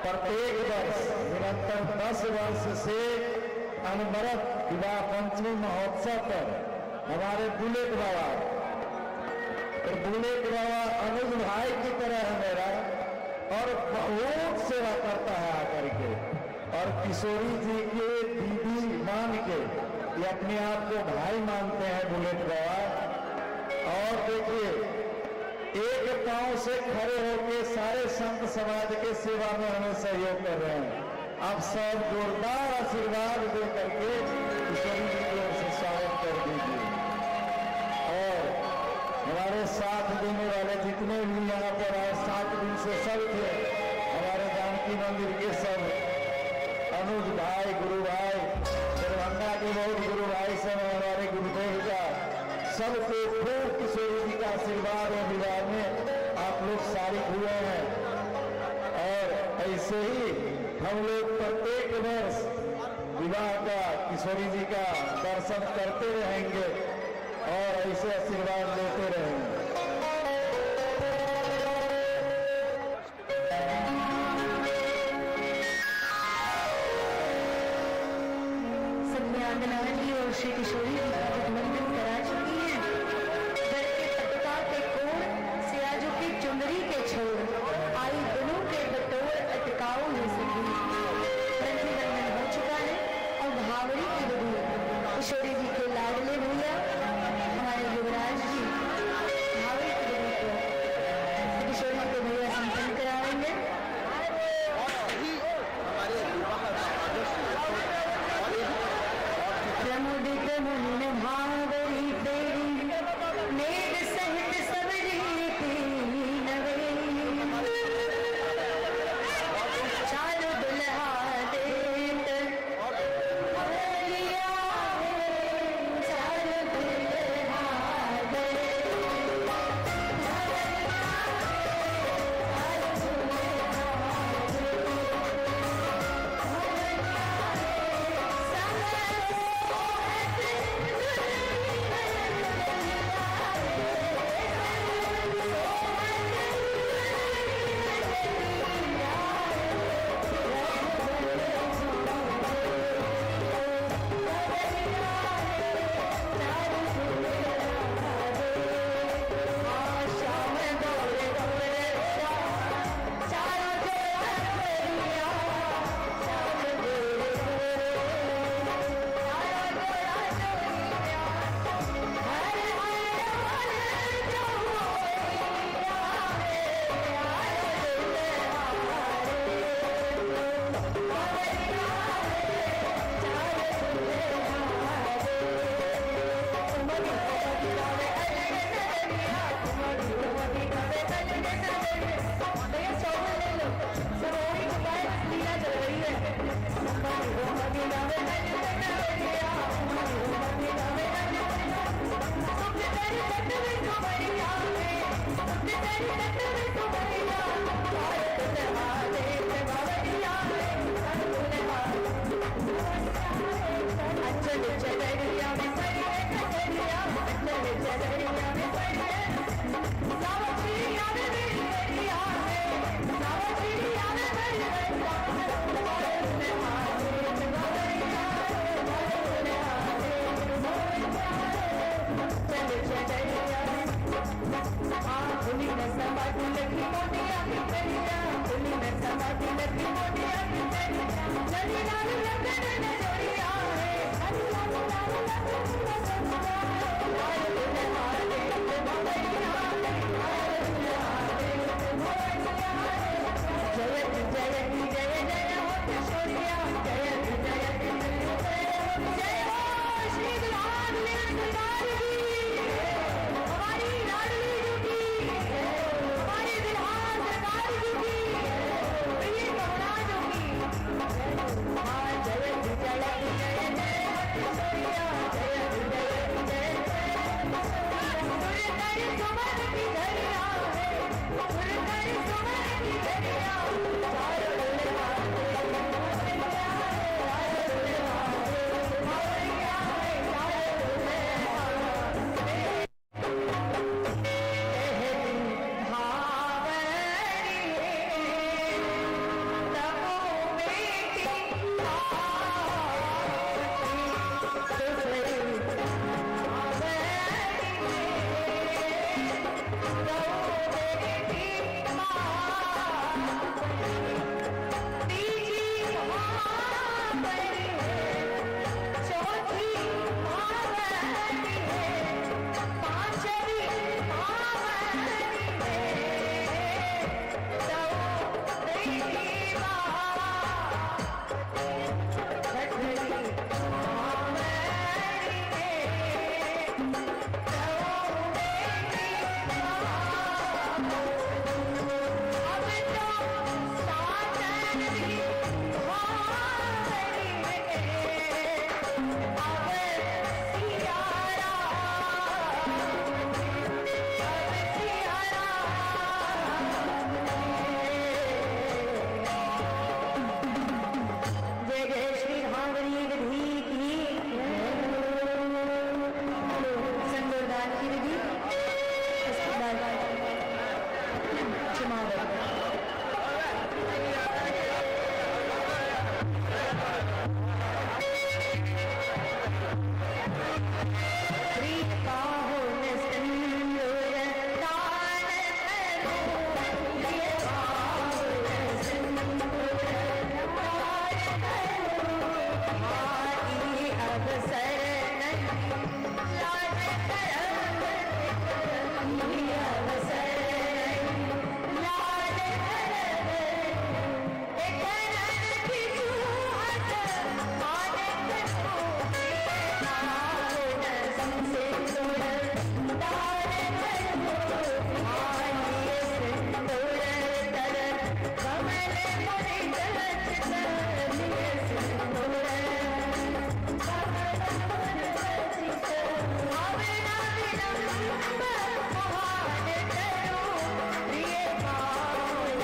प्रत्येक वर्ष निरंतर 10 वर्ष से अनवरत विवाह पंचमी महोत्सव पर हमारे बुलेट बाबा अनुज भाई की तरह है मेरा और बहुत सेवा करता है आकर के, और किशोरी जी के दीदी मान के ये अपने आप को भाई मानते हैं बुलेट बाबा। और देखिए एक पांव से खड़े होकर सारे संत समाज के सेवा में हमें सहयोग कर रहे हैं। आप सब जोरदार आशीर्वाद दे करके किशोरी जी की ओर से स्वागत कर दीजिए। और हमारे साथ देने वाले जितने भी यहाँ पर आए 7 दिन से सब थे, हमारे जानकी मंदिर के सब अनुज भाई, गुरु भाई, दरभंगा के बहुत गुरु भाई सब, हमारे गुरुदेव का सबके खूब किशोरी जी का आशीर्वाद है। विवाह में आप लोग शारिक हुए हैं और ऐसे ही हम लोग प्रत्येक वर्ष विवाह का किशोरी जी का दर्शन करते रहेंगे और ऐसे आशीर्वाद लेते रहेंगे। और श्री किशोरी जी का अभिनंदन करा चुकी है। घर के पटका के कोर सियाजू की चुंदरी के छोर आई गुरु के बटोर अटकाओ हो सकी। रंगीबंधन हो चुका है और भावड़ी की बधू किशोरी जी के लाडले भैया हमारे युवराज जी भावड़ी की बधू को किशोरी के भैया संपन्न कराएंगे। प्रमुदित मुनि भावरी तेरी नेद सहित सब रीति नवेली। चारो दुल्हा देत लिया है, चारो दुल्हा आदि अवसर नहीं लाज करम आदि अवसर नहीं लाज करम एक नर बिछुहत मानक को नागन से तोड़ तार करो आनिए से तोड़ तर कमल मुनि गलत करिए से तोड़ आवेना विलंब महान करो प्रिय पावन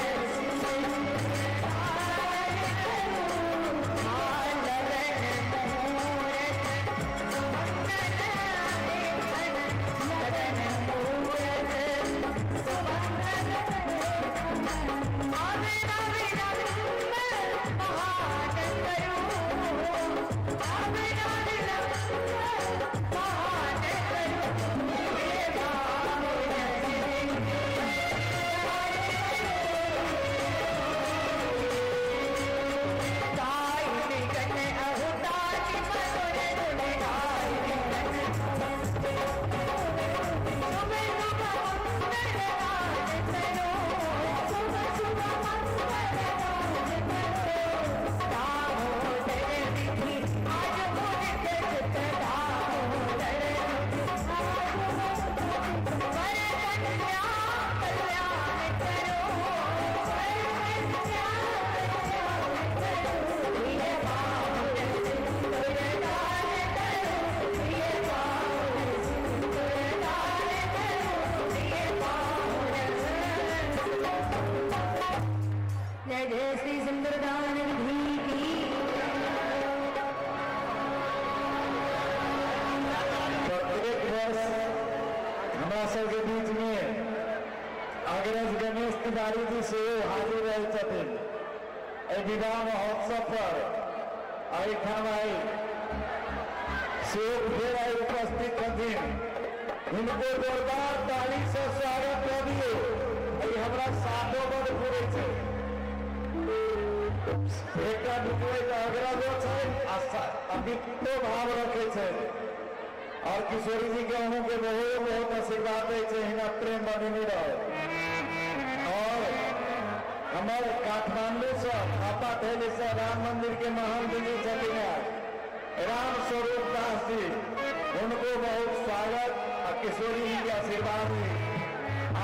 जय जय श्री सुंदरदान निधि की प्रत्येक वर्ष हमारा सबके बीच में अग्रज गणेश तिवारी जी से हाजिर रहे छथिन विवाह महोत्सव पर एहिठाम आई से फेर आई उपस्थित छथिन हिनको जोरदार ताली से स्वागत कऽ दियौ हमरा साथो बड़ पूरे छै एकटा विपरीत अग्रजो छै अभितो भाव रखे छै और किशोरी जी के अहूँ के बहुत बहुत आशीर्वाद दै छै हिना प्रेम बनेने रहे और हमर काठमांडू से थापा थैली से राम मंदिर के महंत जी छथिन राम स्वरूप दास जी उनको बहुत स्वागत और किशोरी जी के आशीर्वाद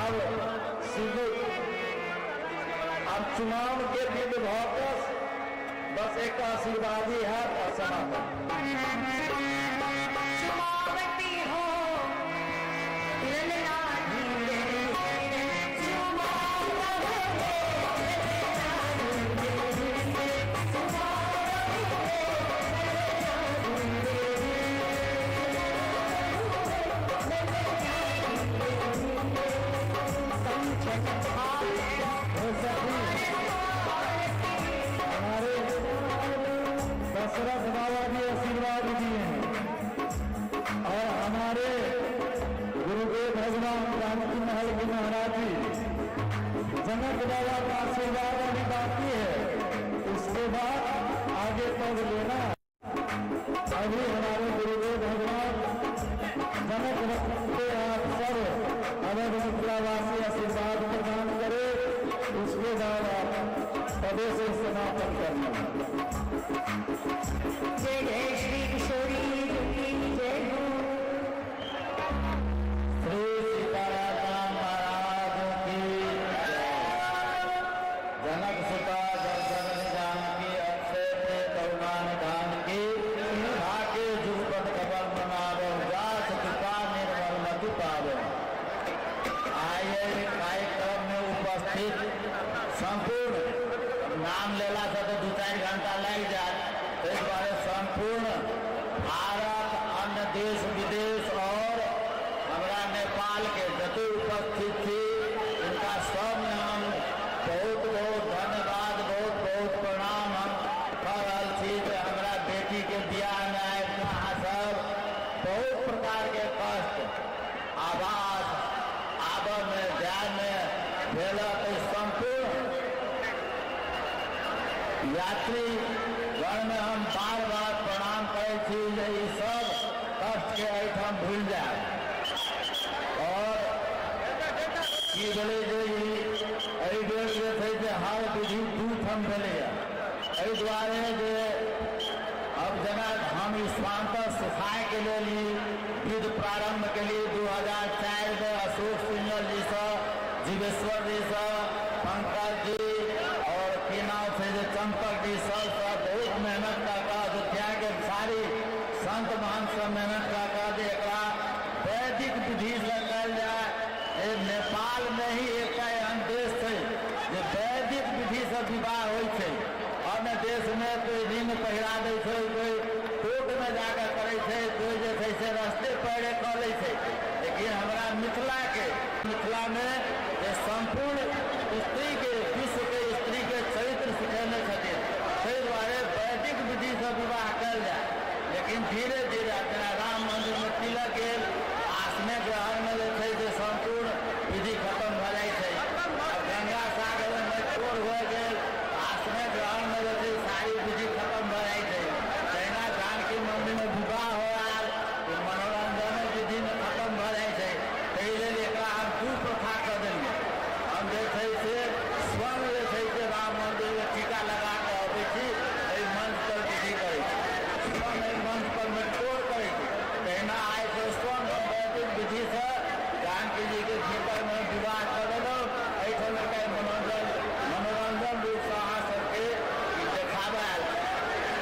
अब सीधे अब चुनाव के विध भौकस बस एक आशीर्वाद ही है और समापन चुमावती हो हमारे दशरथ बाबा जी आशीर्वाद दिए हैं और हमारे गुरुदेव भगवान जानकी महल के महाराज जी जनक बाबा का आशीर्वाद अभी बाकी है उसके बाद आगे पद लेना अभी हमारे गुरुदेव भगवान जनक के आप सब अवध मिथिलावासी आशीर्वाद प्रदान करे उसके बाद आप पदों से समापन करना। जय जय श्री किशोरी जी की जय हो श्री सीताराम महाराज की जनक सुता दर्शन निधान की अक्षय थे करुणा निधान की आके जुगपद खबर मनावो जास कृपा निर्मल मधु पावो। आइए कार्यक्रम में उपस्थित संपूर्ण नाम लेला से तो 2-4 घंटा लग जाए इस बारे संपूर्ण भारत अन्य देश विदेश और हमारा नेपाल के जते उपस्थित थी इनका सब नाम बहुत बहुत धन्यवाद बहुत बहुत प्रणाम हम कर रहल छी जे हमरा बेटी के बियाह में आबि अहाँ सब बहुत प्रकार के कष्ट आवास आबऽ में जाय में भेलक संपूर्ण यात्री गण में हम बार बार मिल जाए और की बोले जे बेर जे थे हर विधि दूठम भेलै एहि दुआरे जे अब जना हम स्वांतर सिखाए के लिए युद्ध प्रारंभ के लिए 2004 में अशोक सिंह जी से जीवेश्वर जी से पंकज जी और की नाम से चंपक जी सब बहुत मेहनत कर अयोध्या के सारी संत महान सब मेहनत कर वैदिक विधि से कल जाए। नेपाल में ही एक एहन देश है जो वैदिक विधि से विवाह हो अन्य देश में कोई रिंग पहिरा दे कोई कोर्ट में जाकर करे कोई जे से रस्ते पैरे कर ले लेकिन हमारा मिथिला में संपूर्ण स्त्री के विश्व के स्त्री के चरित्र सिखेने ताहि दुआरे वैदिक विधि से विवाह कल जाए। लेकिन धीरे धीरे अपना राम मंदिर में तिलक गेल आसने ग्रहण में जो संपूर्ण विधि खत्म भ जाए गंगा सागर में चोर हो गए आसने ग्रहण में सारी विधि खत्म भ जाए तहिना जानकी मंदिर में विवाह हो मनोरंजन विधि में खत्म भ जाए ताहि लेल एकरा हम दू प्रथा कर देलिए। हम जे स्वयं जे राम मंदिर में टीका लगा के अबै मंच पर विधि करे स्वयं मंच पर में चोर करे तहिना आय से स्वयं वैदिक विधि से जानकी जी के भीतर में विवाह कर देलहुँ मनोरंजन रूप से अहाँ सबके देखाबे।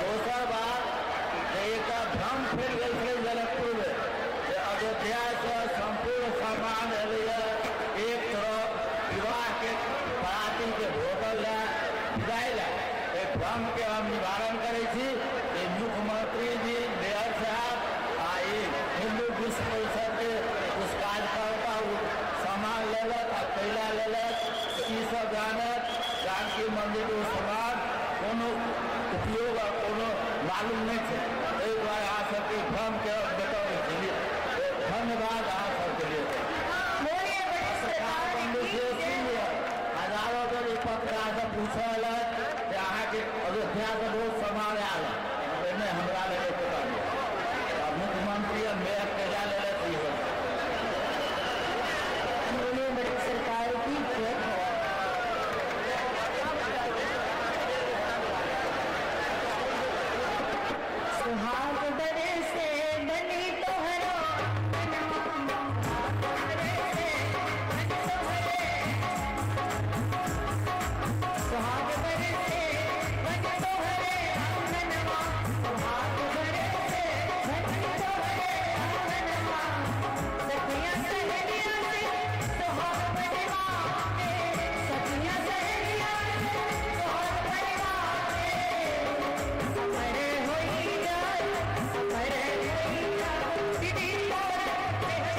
दोसर बात एक भ्रम फैल गई जनकपुर में अयोध्या से संपूर्ण सम्मान एक तरफ विवाह के पार्टी के भोगल विदाई भ्रम के हम निवारण करे मुख्यमंत्री जी मेयर साहब हिंदू विश्व परिषद के उस कार्यकर्ता सामान लेलक आ कैला लेलक सब जानत जानकी मंदिर के सामान कोनो उपयोग और कोनो मालूम नहीं है ताहि दुआरे अहाँ सबके भ्रम के बताबै छी। धन्यवाद अहाँ सबके लिए। हजारों जन पत्रकार से पूछल अहाँ के अयोध्या से बहुत सामान आयल ओहिमे हमरा लगे पता मुख्यमंत्री और मेयर के जा ले सरकार की सुहाग बड़े से बनी तोहरो सुहाग बड़े से बनी तोहरे अंगनवा सुहाग बड़े से बनी तोहरे अंगनवा सखियां सहेलियां से सुहाग बनवा सखियां सहेलियां से सुहाग बनवा अमरे होई जाए अमरे होई जाए दीदी तोरे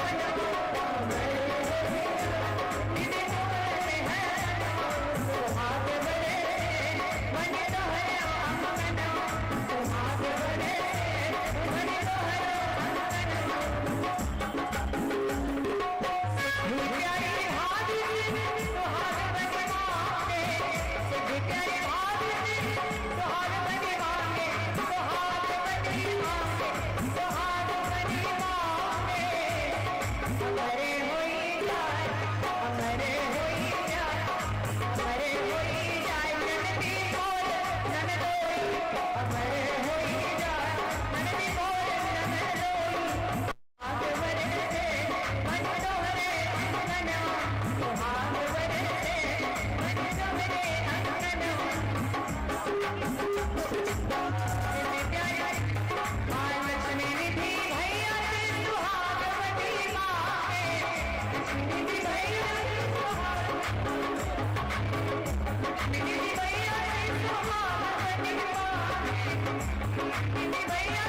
बनवा अमरे होई जाए दीदी तोरे बनवा सुहाग बड़े बनी तोहरे अंगनवा सुहाग बड़े बनी तोहरे अंगनवा प्यारी भाभी सुहाग बनवाए प्यारी भाभी सुहाग बनवाए सुहाग बनवाए सुहाग बनवाए अमरे होई जाए अमरे होई जाए अमरे होई जाए ननदी बोल ननदोई अमरे होई जाए ननदी बोल ननदोई आगे बढ़े से मन तोहरे अंगनवा सुहाग बढ़े से मन तोहरे अंगनवा प्यारी महालक्ष्मी निधि भैया से सुहाग बनवाए लक्ष्मी निधि भैया से सुहाग निधि भैया से सुहाग बनवाए निधि भैया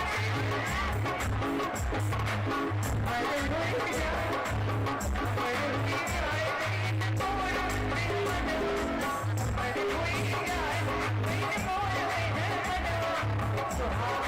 अमर होई जाए अमर होई जाए तेरी तोड़ मेरे मनवा अमर होई जाए मेरे तोड़ मेरे मनवा सुहाग